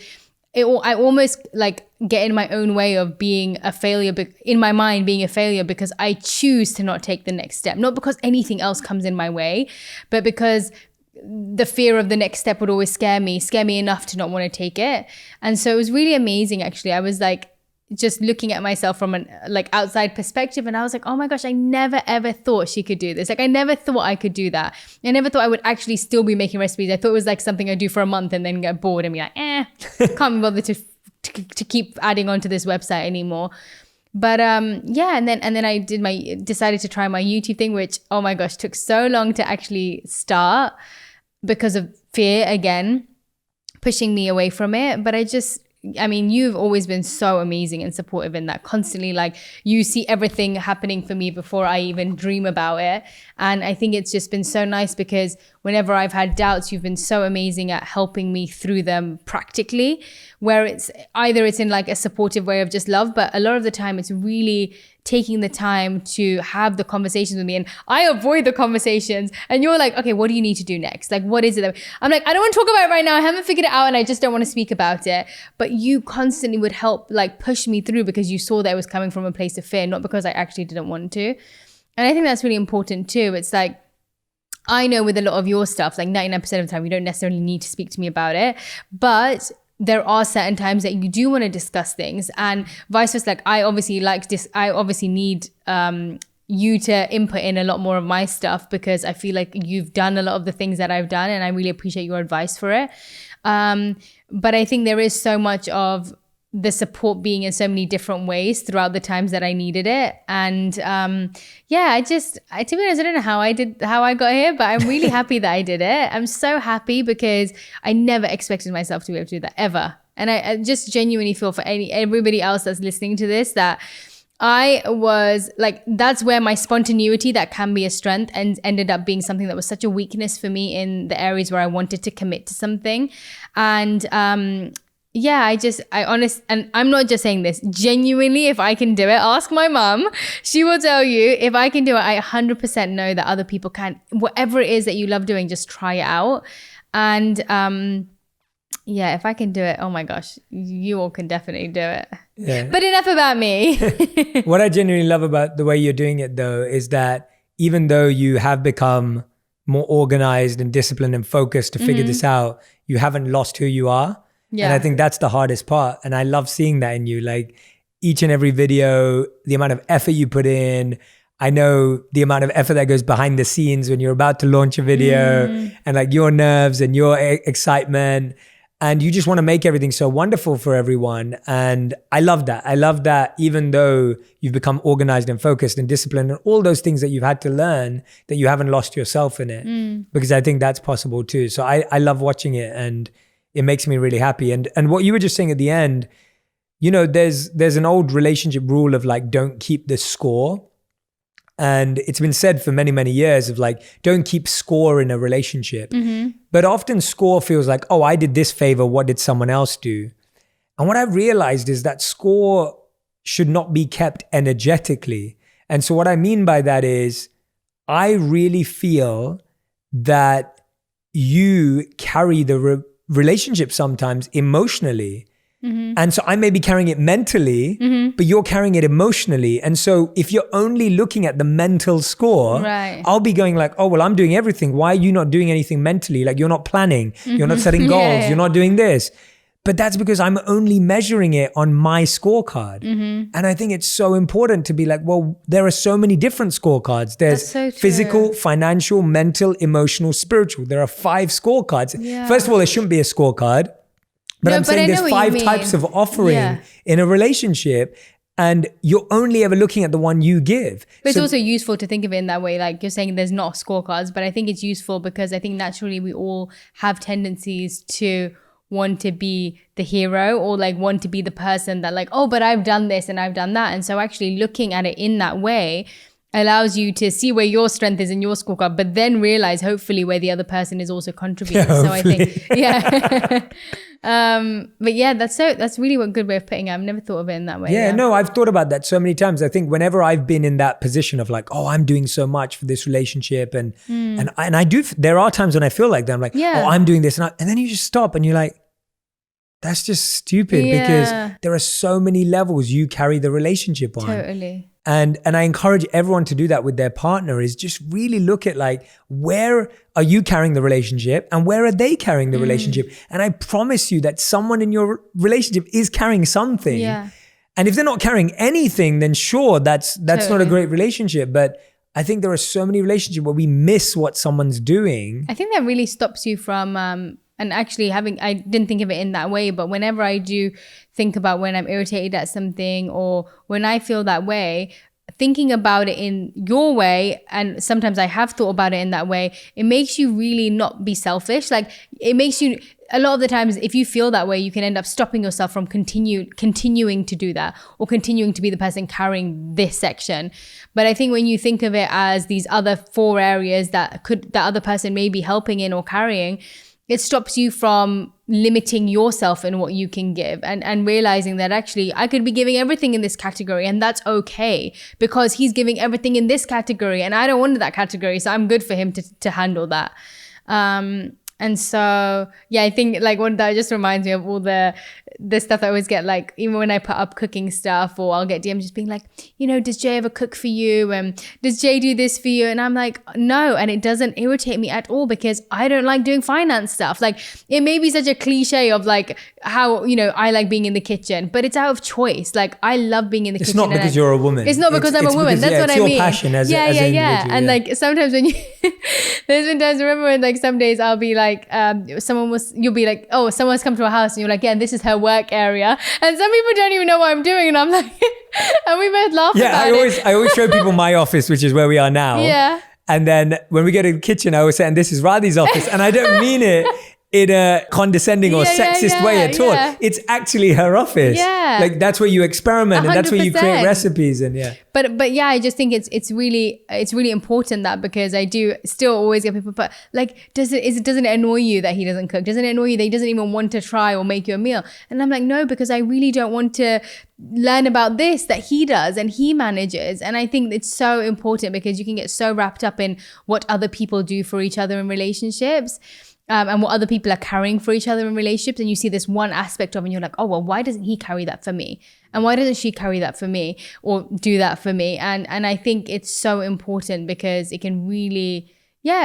[SPEAKER 2] I almost like get in my own way of being a failure, in my mind being a failure, because I choose to not take the next step, not because anything else comes in my way, but because the fear of the next step would always scare me enough to not want to take it. And so it was really amazing, actually. I was like, just looking at myself from an outside perspective, and I was like, oh my gosh, I never ever thought she could do this. Like, I never thought I could do that. I never thought I would actually still be making recipes. I thought it was like something I do for a month and then get bored and be like, can't be bothered to keep adding on to this website anymore. But yeah, and then I decided to try my YouTube thing, which, oh my gosh, took so long to actually start because of fear again pushing me away from it. But you've always been so amazing and supportive in that, constantly. Like, you see everything happening for me before I even dream about it. And I think it's just been so nice, because whenever I've had doubts, you've been so amazing at helping me through them practically, where it's in like a supportive way of just love, but a lot of the time it's really taking the time to have the conversations with me. And I avoid the conversations, and you're like, okay, what do you need to do next? Like, what is it I'm like, I don't want to talk about it right now. I haven't figured it out and I just don't want to speak about it. But you constantly would help like push me through, because you saw that it was coming from a place of fear, not because I actually didn't want to. And I think that's really important too. It's like, I know with a lot of your stuff, like 99% of the time, you don't necessarily need to speak to me about it, but there are certain times that you do want to discuss things, and vice versa. Like, I obviously need you to input in a lot more of my stuff, because I feel like you've done a lot of the things that I've done, and I really appreciate your advice for it. But I think there is so much of the support being in so many different ways throughout the times that I needed it. And to be honest, I don't know how I got here, but I'm really happy that I did it. I'm so happy because I never expected myself to be able to do that ever. And I just genuinely feel for everybody else that's listening to this that I was like, that's where my spontaneity that can be a strength and ended up being something that was such a weakness for me in the areas where I wanted to commit to something. And and I'm not just saying this, genuinely, if I can do it, ask my mum. She will tell you, if I can do it, I 100% know that other people can. Whatever it is that you love doing, just try it out. And if I can do it, oh my gosh, you all can definitely do it. Yeah. But enough about me.
[SPEAKER 1] What I genuinely love about the way you're doing it, though, is that even though you have become more organized and disciplined and focused to figure this out, you haven't lost who you are. Yeah. And I think that's the hardest part. And I love seeing that in you. Like each and every video, the amount of effort you put in. I know the amount of effort that goes behind the scenes when you're about to launch a video and like your nerves and your excitement. And you just want to make everything so wonderful for everyone. And I love that. I love that even though you've become organized and focused and disciplined and all those things that you've had to learn, that you haven't lost yourself in it. Because I think that's possible too. So I love watching it and it makes me really happy. And what you were just saying at the end, you know, there's an old relationship rule of like, don't keep the score. And it's been said for many, many years of like, don't keep score in a relationship. But often score feels like, oh, I did this favor. What did someone else do? And what I've realized is that score should not be kept energetically. And so what I mean by that is I really feel that you carry the relationship sometimes emotionally. And so I may be carrying it mentally, but you're carrying it emotionally. And so if you're only looking at the mental score, I'll be going like, oh, well, I'm doing everything. Why are you not doing anything mentally? Like you're not planning, you're not setting goals, you're not doing this. But that's because I'm only measuring it on my scorecard. And I think it's so important to be like, well, there are so many different scorecards. There's so physical, financial, mental, emotional, spiritual. There are 5 scorecards. First of all, there shouldn't be a scorecard. But I'm saying there's 5 types of offering in a relationship. And you're only ever looking at the one you give.
[SPEAKER 2] But it's also useful to think of it in that way. Like you're saying there's not scorecards, but I think it's useful because I think naturally we all have tendencies to want to be the hero or like want to be the person that like, oh, but I've done this and I've done that. And so actually looking at it in that way allows you to see where your strength is in your scorecard, but then realize hopefully where the other person is also contributing. So I think, but yeah, that's really a good way of putting it. I've never thought of it in that way.
[SPEAKER 1] Yeah, no, I've thought about that so many times. I think whenever I've been in that position of like, oh, I'm doing so much for this relationship and I do, there are times when I feel like that. I'm like, oh, I'm doing this. And then you just stop and you're like, that's just stupid because there are so many levels you carry the relationship on.
[SPEAKER 2] Totally.
[SPEAKER 1] And I encourage everyone to do that with their partner is just really look at like, where are you carrying the relationship and where are they carrying the relationship? And I promise you that someone in your relationship is carrying something. Yeah. And if they're not carrying anything, then sure, that's not a great relationship. But I think there are so many relationships where we miss what someone's doing.
[SPEAKER 2] I think that really stops you from, and actually I didn't think of it in that way, but whenever I do think about when I'm irritated at something or when I feel that way, thinking about it in your way, and sometimes I have thought about it in that way, it makes you really not be selfish. Like it makes you, a lot of the times, if you feel that way, you can end up stopping yourself from continuing to do that or continuing to be the person carrying this section. But I think when you think of it as these other 4 areas that other person may be helping in or carrying, it stops you from limiting yourself in what you can give and realizing that actually I could be giving everything in this category and that's okay because he's giving everything in this category and I don't want that category. So I'm good for him to handle that. And so, yeah, I think like that just reminds me of all the stuff I always get, like even when I put up cooking stuff or I'll get DMs just being like, you know, does Jay ever cook for you? And does Jay do this for you? And I'm like, no. And it doesn't irritate me at all because I don't like doing finance stuff. Like it may be such a cliche of like how, you know, I like being in the kitchen, but it's out of choice. Like I love being in the kitchen.
[SPEAKER 1] It's not because you're a woman.
[SPEAKER 2] It's not because I'm a woman. That's what I mean.
[SPEAKER 1] It's your passion as an individual.
[SPEAKER 2] And like sometimes when you, There's been times, remember when like some days I'll be like, you'll be like, oh, someone's come to our house and you're like, yeah, this is her work area. And some people don't even know what I'm doing. And I'm like, and we both laugh about it.
[SPEAKER 1] I always show people my office, which is where we are now.
[SPEAKER 2] Yeah.
[SPEAKER 1] And then when we go to the kitchen, I always say, and this is Radhi's office. And I don't mean it in a condescending or sexist way at all. It's actually her office.
[SPEAKER 2] Yeah.
[SPEAKER 1] Like that's where you experiment 100%. And that's where you create recipes and
[SPEAKER 2] But yeah, I just think it's really important that, because I do still always get people, but like, doesn't it annoy you that he doesn't cook? Doesn't it annoy you that he doesn't even want to try or make you a meal? And I'm like, no, because I really don't want to learn about this that he does and he manages. And I think it's so important because you can get so wrapped up in what other people do for each other in relationships. And what other people are carrying for each other in relationships. And you see this one aspect of it and you're like, oh, well, why doesn't he carry that for me? And why doesn't she carry that for me or do that for me? And I think it's so important because it can really,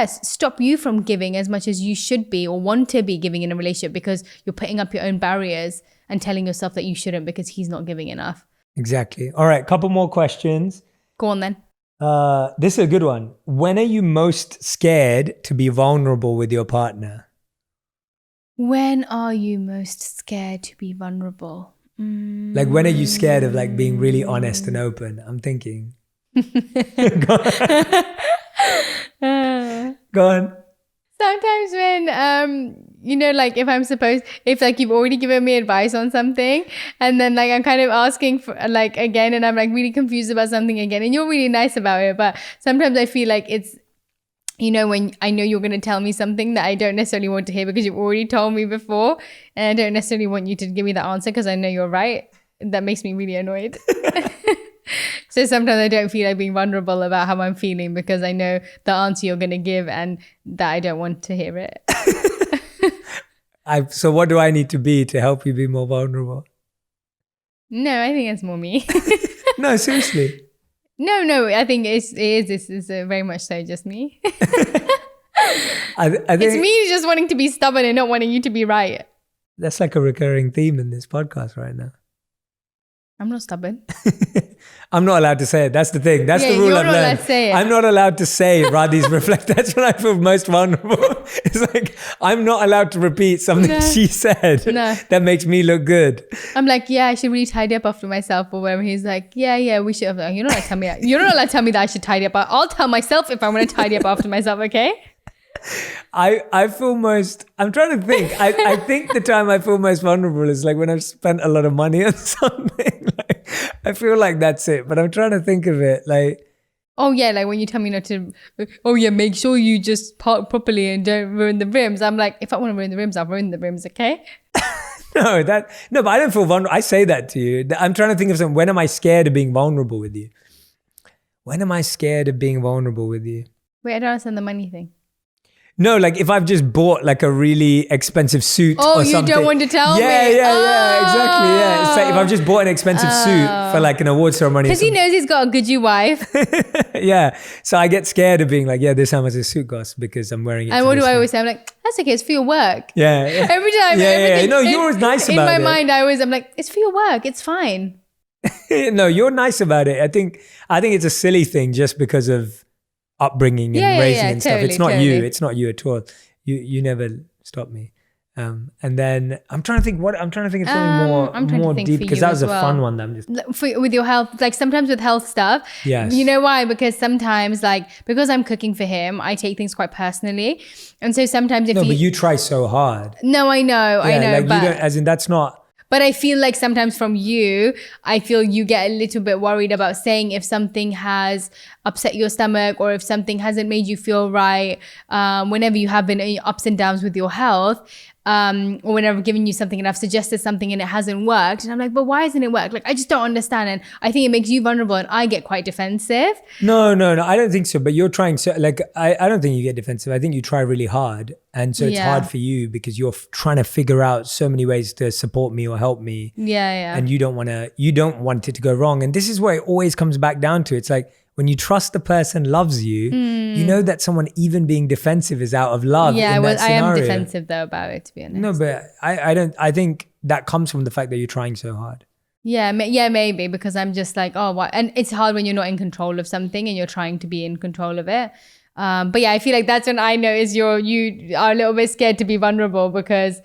[SPEAKER 2] stop you from giving as much as you should be or want to be giving in a relationship, because you're putting up your own barriers and telling yourself that you shouldn't because he's not giving enough.
[SPEAKER 1] Exactly. All right, couple more questions.
[SPEAKER 2] Go on then.
[SPEAKER 1] This is a good one. When are you most scared to be vulnerable with your partner?
[SPEAKER 2] When are you most scared to be vulnerable?
[SPEAKER 1] Like when are you scared of like being really honest and open? I'm thinking. Go on.
[SPEAKER 2] Sometimes when, like if like you've already given me advice on something and then like I'm kind of asking for like again and I'm like really confused about something again and you're really nice about it. But sometimes I feel like it's, when I know you're going to tell me something that I don't necessarily want to hear because you've already told me before and I don't necessarily want you to give me the answer because I know you're right. That makes me really annoyed. So sometimes I don't feel like being vulnerable about how I'm feeling because I know the answer you're going to give and that I don't want to hear it.
[SPEAKER 1] So what do I need to be to help you be more vulnerable?
[SPEAKER 2] No, I think it's more me.
[SPEAKER 1] No, seriously.
[SPEAKER 2] No, I think it is very much so just me.
[SPEAKER 1] I think
[SPEAKER 2] it's me just wanting to be stubborn and not wanting you to be right.
[SPEAKER 1] That's like a recurring theme in this podcast right now.
[SPEAKER 2] I'm not stubborn.
[SPEAKER 1] I'm not allowed to say it. That's the thing. That's the rule I've learned. Allowed to say it. I'm not allowed to say Radhi's reflect. That's when I feel most vulnerable. It's like I'm not allowed to repeat something she said that makes me look good.
[SPEAKER 2] I'm like, I should really tidy up after myself or whatever. He's like, we should have. You're not allowed to tell me. You're not allowed to tell me that I should tidy up. I'll tell myself if I'm going to tidy up after myself. Okay.
[SPEAKER 1] I feel most, I'm trying to think. I think the time I feel most vulnerable is like when I've spent a lot of money on something. Like, I feel like that's it, but I'm trying to think of it like.
[SPEAKER 2] Oh yeah, like when you tell me not to, make sure you just park properly and don't ruin the rims. I'm like, if I want to ruin the rims, I'll ruin the rims, okay?
[SPEAKER 1] No, but I don't feel vulnerable. I say that to you. I'm trying to think of something. When am I scared of being vulnerable with you? When am I scared of being vulnerable with you?
[SPEAKER 2] Wait, I don't understand the money thing.
[SPEAKER 1] No, like if I've just bought like a really expensive suit or something. Oh, you
[SPEAKER 2] don't want to tell me?
[SPEAKER 1] Yeah, exactly. Yeah. It's like if I've just bought an expensive suit for like an award ceremony.
[SPEAKER 2] Because he knows he's got a Gucci wife.
[SPEAKER 1] Yeah. So I get scared of being like, this is how much this suit costs because I'm wearing it.
[SPEAKER 2] And what do I always say? I'm like, that's okay. It's for your work.
[SPEAKER 1] Yeah.
[SPEAKER 2] Every time.
[SPEAKER 1] Yeah. No, you're always nice about it.
[SPEAKER 2] In my mind, I'm like, it's for your work. It's fine.
[SPEAKER 1] No, you're nice about it. I think it's a silly thing just because of upbringing and raising and stuff. It's not you. It's not you at all. You never stop me. And then I'm trying to think of something more deep because that was a fun one. That I'm just
[SPEAKER 2] with your health, like sometimes with health stuff.
[SPEAKER 1] Yes.
[SPEAKER 2] You know why? Because sometimes, like because I'm cooking for him, I take things quite personally, and so sometimes but
[SPEAKER 1] you try so hard.
[SPEAKER 2] No, I know,
[SPEAKER 1] like
[SPEAKER 2] but
[SPEAKER 1] you don't, as in that's not.
[SPEAKER 2] But I feel like sometimes from you, I feel you get a little bit worried about saying if something has upset your stomach or if something hasn't made you feel right, whenever you have been in ups and downs with your health, or whenever I've given you something and I've suggested something and it hasn't worked. And I'm like, but why hasn't it worked? Like, I just don't understand. And I think it makes you vulnerable and I get quite defensive.
[SPEAKER 1] No. I don't think so. But you're trying so like, I don't think you get defensive. I think you try really hard. And so it's hard for you because you're trying to figure out so many ways to support me or help me.
[SPEAKER 2] Yeah.
[SPEAKER 1] And you don't want it to go wrong. And this is where it always comes back down to. It's like, when you trust the person loves you, you know that someone even being defensive is out of love.
[SPEAKER 2] Yeah, I am defensive though about it, to be honest.
[SPEAKER 1] No, but I think that comes from the fact that you're trying so hard.
[SPEAKER 2] Yeah, maybe because I'm just like, oh, what? And it's hard when you're not in control of something and you're trying to be in control of it. But yeah, I feel like that's when I notice you are a little bit scared to be vulnerable because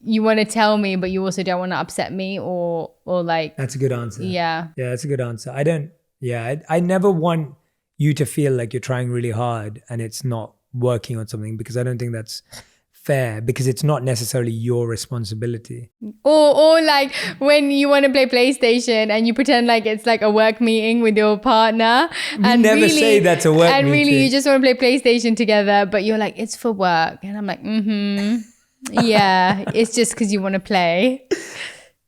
[SPEAKER 2] you want to tell me, but you also don't want to upset me or like.
[SPEAKER 1] That's a good answer.
[SPEAKER 2] Yeah.
[SPEAKER 1] Yeah, that's a good answer. I never want you to feel like you're trying really hard and it's not working on something, because I don't think that's fair, because it's not necessarily your responsibility.
[SPEAKER 2] Or like when you want to play PlayStation and you pretend like it's like a work meeting with your partner.
[SPEAKER 1] We never say that's a work meeting.
[SPEAKER 2] And really you just want to play PlayStation together, but you're like, it's for work. And I'm like, yeah, it's just because you want to play.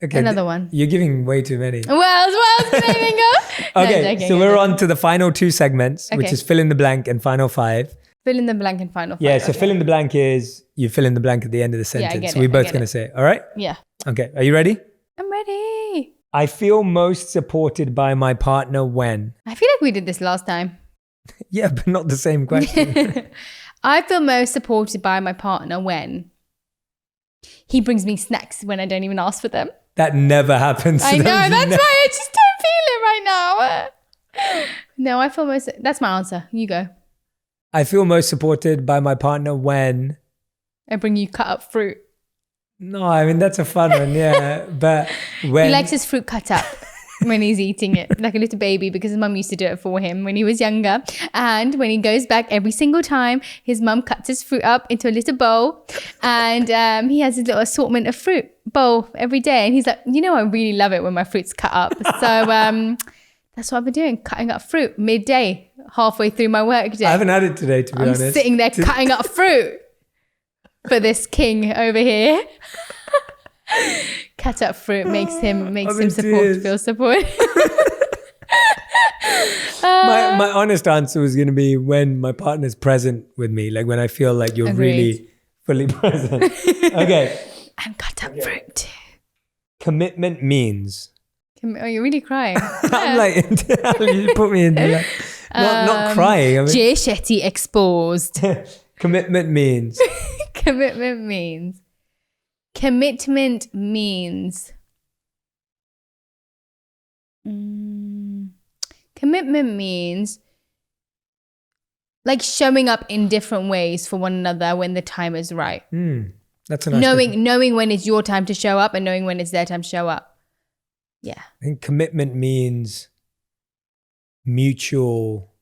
[SPEAKER 1] Okay,
[SPEAKER 2] another one.
[SPEAKER 1] You're giving way too many.
[SPEAKER 2] What else can I think of?
[SPEAKER 1] Okay, so we're on to the final two segments, which is fill in the blank and final five.
[SPEAKER 2] Fill in the blank and final five.
[SPEAKER 1] Yeah, so fill in the blank is you fill in the blank at the end of the sentence. So we're both going to say it. All right?
[SPEAKER 2] Yeah.
[SPEAKER 1] Okay, are you ready?
[SPEAKER 2] I'm ready.
[SPEAKER 1] I feel most supported by my partner when?
[SPEAKER 2] I feel like we did this last time.
[SPEAKER 1] Yeah, but not the same question.
[SPEAKER 2] I feel most supported by my partner when he brings me snacks when I don't even ask for them.
[SPEAKER 1] That never happens.
[SPEAKER 2] I know, that's why I just don't feel it right now. No, I feel most, that's my answer. You go.
[SPEAKER 1] I feel most supported by my partner when
[SPEAKER 2] I bring you cut up fruit.
[SPEAKER 1] No, I mean, that's a fun one, yeah. But when...
[SPEAKER 2] He likes his fruit cut up when he's eating it, like a little baby, because his mum used to do it for him when he was younger. And when he goes back every single time, his mum cuts his fruit up into a little bowl. And he has his little assortment of fruit bowl every day. And he's like, you know, I really love it when my fruit's cut up. So that's what I've been doing, cutting up fruit midday, halfway through my work day.
[SPEAKER 1] I haven't had it today, to be honest.
[SPEAKER 2] I'm sitting there cutting up fruit for this king over here. Cut up fruit makes him feel supported.
[SPEAKER 1] My honest answer was going to be when my partner's present with me, like when I feel like you're really fully present. Okay.
[SPEAKER 2] And cut up fruit too.
[SPEAKER 1] Commitment means.
[SPEAKER 2] Oh, you're really crying.
[SPEAKER 1] I'm like, you put me into that. Not crying. I mean,
[SPEAKER 2] Jay Shetty exposed.
[SPEAKER 1] Commitment means.
[SPEAKER 2] Commitment means. Commitment means. Commitment means like showing up in different ways for one another when the time is right.
[SPEAKER 1] That's a nice
[SPEAKER 2] knowing when it's your time to show up and knowing when it's their time to show up. Yeah.
[SPEAKER 1] I think commitment means mutual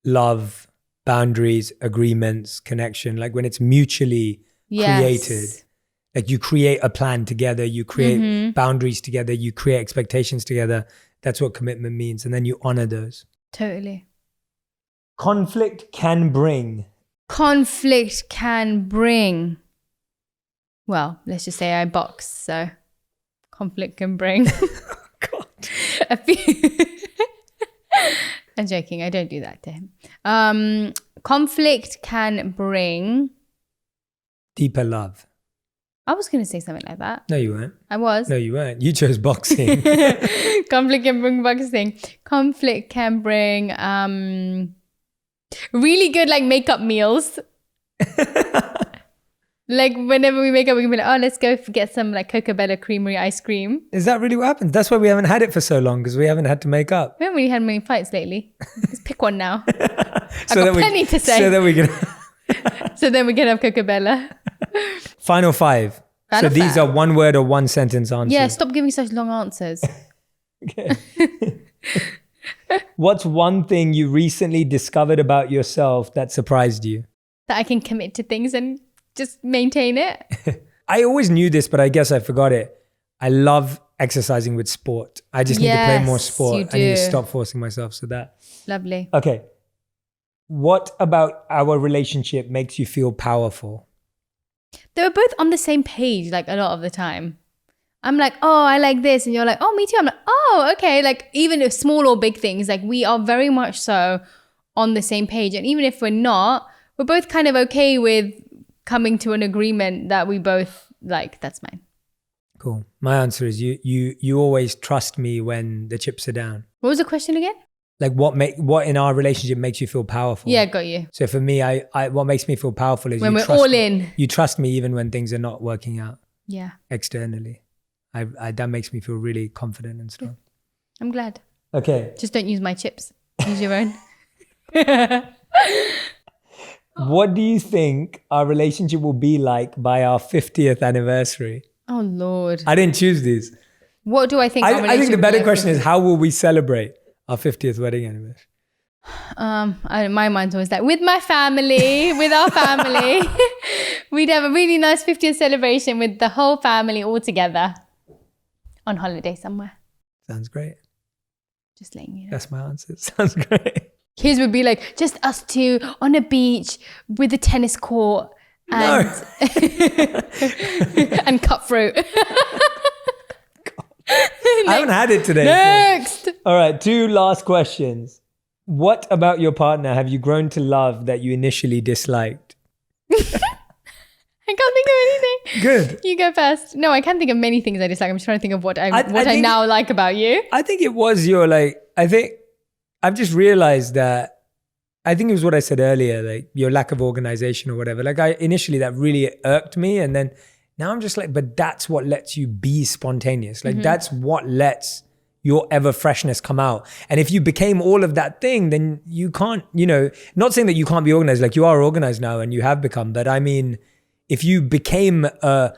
[SPEAKER 1] love, boundaries, agreements, connection. Like when it's mutually created. Like you create a plan together, you create boundaries together, you create expectations together. That's what commitment means. And then you honor those.
[SPEAKER 2] Totally.
[SPEAKER 1] Conflict can bring.
[SPEAKER 2] Conflict can bring. Well, let's just say I box, so conflict can bring.
[SPEAKER 1] God.
[SPEAKER 2] A few. I'm joking. I don't do that to him. Conflict can bring
[SPEAKER 1] deeper love.
[SPEAKER 2] I was going to say something like that.
[SPEAKER 1] No, you weren't.
[SPEAKER 2] I was.
[SPEAKER 1] No, you weren't. You chose boxing.
[SPEAKER 2] Conflict can bring boxing. Conflict can bring really good like makeup meals. Like whenever we make up, we can be like, oh, let's go get some like Cocobella creamery ice cream.
[SPEAKER 1] Is that really what happens? That's why we haven't had it for so long, because we haven't had to make up.
[SPEAKER 2] We haven't really had many fights lately. Let's pick one now. I've got plenty to say.
[SPEAKER 1] So that we can...
[SPEAKER 2] So then we can have Cocobella.
[SPEAKER 1] Final five. So these are one word or one sentence answers.
[SPEAKER 2] Yeah, stop giving such long answers.
[SPEAKER 1] Okay. What's one thing you recently discovered about yourself that surprised you?
[SPEAKER 2] That I can commit to things and just maintain it.
[SPEAKER 1] I always knew this, but I guess I forgot it. I love exercising with sport. I just need to play more sport. I need to stop forcing myself. So that.
[SPEAKER 2] Lovely.
[SPEAKER 1] Okay. What about our relationship makes you feel powerful?
[SPEAKER 2] They were both on the same page like a lot of the time. I'm like, oh, I like this. And you're like, oh, me too. I'm like, oh, okay. Like even if small or big things, like we are very much so on the same page. And even if we're not, we're both kind of okay with coming to an agreement that we both like. That's mine.
[SPEAKER 1] Cool. My answer is you always trust me when the chips are down.
[SPEAKER 2] What was the question again?
[SPEAKER 1] Like what in our relationship makes you feel powerful?
[SPEAKER 2] Yeah, got you.
[SPEAKER 1] So for me, I what makes me feel powerful is
[SPEAKER 2] when we're all in.
[SPEAKER 1] You trust me even when things are not working out.
[SPEAKER 2] Yeah.
[SPEAKER 1] Externally. I that makes me feel really confident and stuff.
[SPEAKER 2] I'm glad.
[SPEAKER 1] Okay.
[SPEAKER 2] Just don't use my chips. Use your own.
[SPEAKER 1] What do you think our relationship will be like by our 50th anniversary?
[SPEAKER 2] Oh, Lord.
[SPEAKER 1] I didn't choose these.
[SPEAKER 2] What do I think?
[SPEAKER 1] I think the better question is, how will we celebrate our 50th wedding anniversary?
[SPEAKER 2] My mind's always like, with my family, with our family. We'd have a really nice 50th celebration with the whole family all together on holiday somewhere.
[SPEAKER 1] Sounds great.
[SPEAKER 2] Just letting you know.
[SPEAKER 1] That's my answer. Sounds great.
[SPEAKER 2] His would be like, just us two on a beach with a tennis court and, and cut fruit.
[SPEAKER 1] I haven't had it today.
[SPEAKER 2] Next.
[SPEAKER 1] So. All right, 2 last questions. What about your partner have you grown to love that you initially disliked?
[SPEAKER 2] I can't think of anything.
[SPEAKER 1] Good.
[SPEAKER 2] You go first. No, I can't think of many things I dislike. I'm just trying to think of what I now like about you.
[SPEAKER 1] I think it was your I've just realized that, I think it was what I said earlier, like your lack of organization or whatever. Like initially that really irked me. And then now I'm just like, but that's what lets you be spontaneous. Like that's what lets your ever freshness come out. And if you became all of that thing, then you can't, not saying that you can't be organized, like you are organized now and you have become, but I mean, if you became an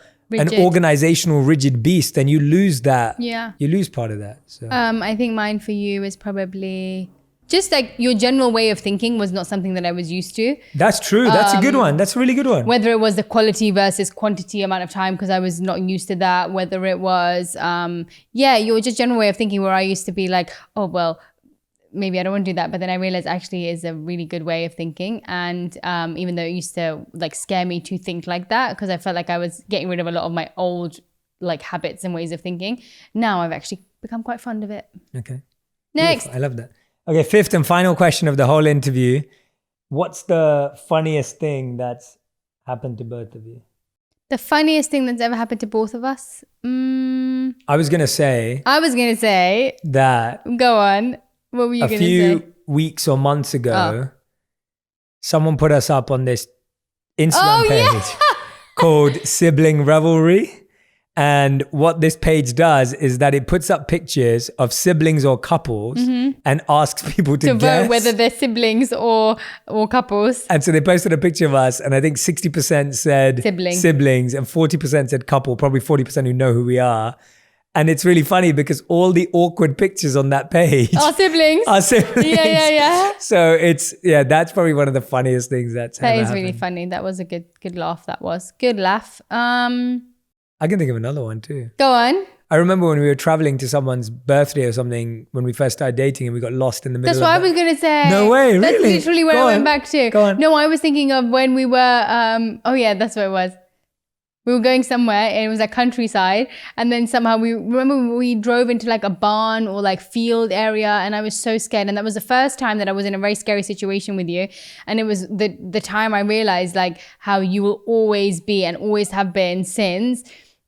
[SPEAKER 1] organizational rigid beast, then you lose that.
[SPEAKER 2] Yeah.
[SPEAKER 1] You lose part of that. So
[SPEAKER 2] I think mine for you is probably just like your general way of thinking was not something that I was used to.
[SPEAKER 1] That's true. That's a good one. That's a really good one.
[SPEAKER 2] Whether it was the quality versus quantity amount of time, because I was not used to that. Whether it was, your just general way of thinking where I used to be like, oh, well, maybe I don't want to do that. But then I realized actually is a really good way of thinking. And even though it used to like scare me to think like that, because I felt like I was getting rid of a lot of my old like habits and ways of thinking. Now I've actually become quite fond of it.
[SPEAKER 1] Okay.
[SPEAKER 2] Next.
[SPEAKER 1] Beautiful. I love that. Okay, 5th and final question of the whole interview. What's the funniest thing that's happened to both of you?
[SPEAKER 2] The funniest thing that's ever happened to both of us?
[SPEAKER 1] I was going to say that.
[SPEAKER 2] Go on. What were you going to say?
[SPEAKER 1] A few weeks or months ago, someone put us up on this Instagram page called Sibling Revelry. And what this page does is that it puts up pictures of siblings or couples and asks people to guess
[SPEAKER 2] vote whether they're siblings or couples.
[SPEAKER 1] And so they posted a picture of us, and I think 60% said siblings and 40% said couple, probably 40% who know who we are. And it's really funny because all the awkward pictures on that page
[SPEAKER 2] are siblings. Yeah.
[SPEAKER 1] So that's probably one of the funniest things that's ever happened.
[SPEAKER 2] Really funny. That was a good laugh. That was good laugh.
[SPEAKER 1] I can think of another one too.
[SPEAKER 2] Go on.
[SPEAKER 1] I remember when we were traveling to someone's birthday or something when we first started dating and we got lost in the middle.
[SPEAKER 2] That's what I was going to say.
[SPEAKER 1] No way, really?
[SPEAKER 2] That's literally where I went back to.
[SPEAKER 1] Go on.
[SPEAKER 2] No, I was thinking of when we were, that's what it was. We were going somewhere and it was like countryside. And then somehow we drove into like a barn or like field area and I was so scared. And that was the first time that I was in a very scary situation with you. And it was the time I realized like how you will always be and always have been since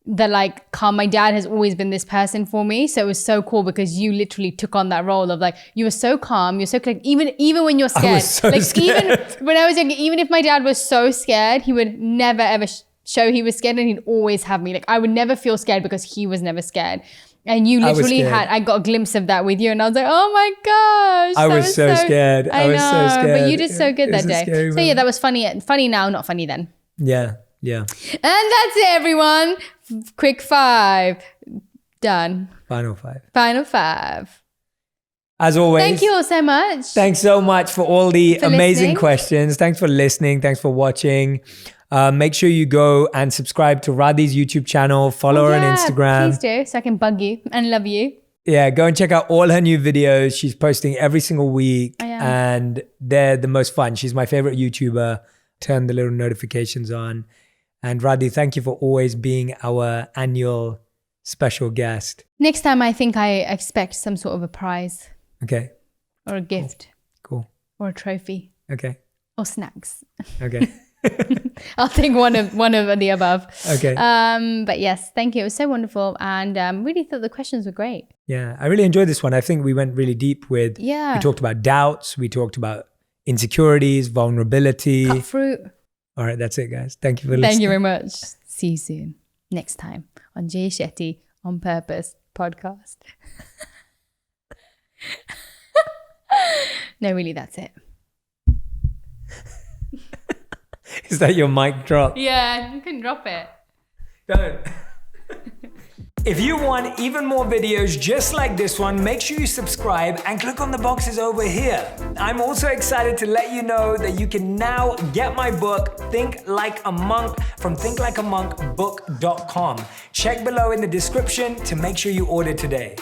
[SPEAKER 2] that like calm. My dad has always been this person for me. So it was so cool because you literally took on that role of like, you were so calm. You're so like, even when you're scared.
[SPEAKER 1] I was so scared.
[SPEAKER 2] Even when I was younger, even if my dad was so scared, he would never ever show he was scared and he'd always have me. Like I would never feel scared because he was never scared. And you literally I got a glimpse of that with you and I was like, oh my gosh.
[SPEAKER 1] I was so scared.
[SPEAKER 2] I was so scared. But you did so good that day. So yeah, that was funny. Funny now, not funny then.
[SPEAKER 1] Yeah.
[SPEAKER 2] And that's it, everyone. Quick 5. Done.
[SPEAKER 1] Final 5. As always.
[SPEAKER 2] Thank you all so much.
[SPEAKER 1] Thanks so much for all the amazing questions. Thanks for listening. Thanks for watching. Make sure you go and subscribe to Radhi's YouTube channel. Follow her on Instagram.
[SPEAKER 2] Please do, so I can bug you and love you.
[SPEAKER 1] Yeah, go and check out all her new videos. She's posting every single week. And they're the most fun. She's my favorite YouTuber. Turn the little notifications on. And Radhi, thank you for always being our annual special guest.
[SPEAKER 2] Next time, I think I expect some sort of a prize.
[SPEAKER 1] Okay.
[SPEAKER 2] Or a gift.
[SPEAKER 1] Cool.
[SPEAKER 2] Or a trophy.
[SPEAKER 1] Okay.
[SPEAKER 2] Or snacks.
[SPEAKER 1] Okay.
[SPEAKER 2] I'll think one of the above.
[SPEAKER 1] Okay.
[SPEAKER 2] But yes, thank you. It was so wonderful. And really thought the questions were great.
[SPEAKER 1] Yeah, I really enjoyed this one. I think we went really deep with, we talked about doubts. We talked about insecurities, vulnerability.
[SPEAKER 2] Cut fruit.
[SPEAKER 1] All right, that's it, guys. Thank you for listening.
[SPEAKER 2] Thank you very much. See you soon. Next time on Jay Shetty On Purpose podcast. No, really, that's it.
[SPEAKER 1] that your mic drop?
[SPEAKER 2] Yeah, you can drop it.
[SPEAKER 1] Don't. If you want even more videos just like this one, make sure you subscribe and click on the boxes over here. I'm also excited to let you know that you can now get my book, Think Like a Monk, from thinklikeamonkbook.com. Check below in the description to make sure you order today.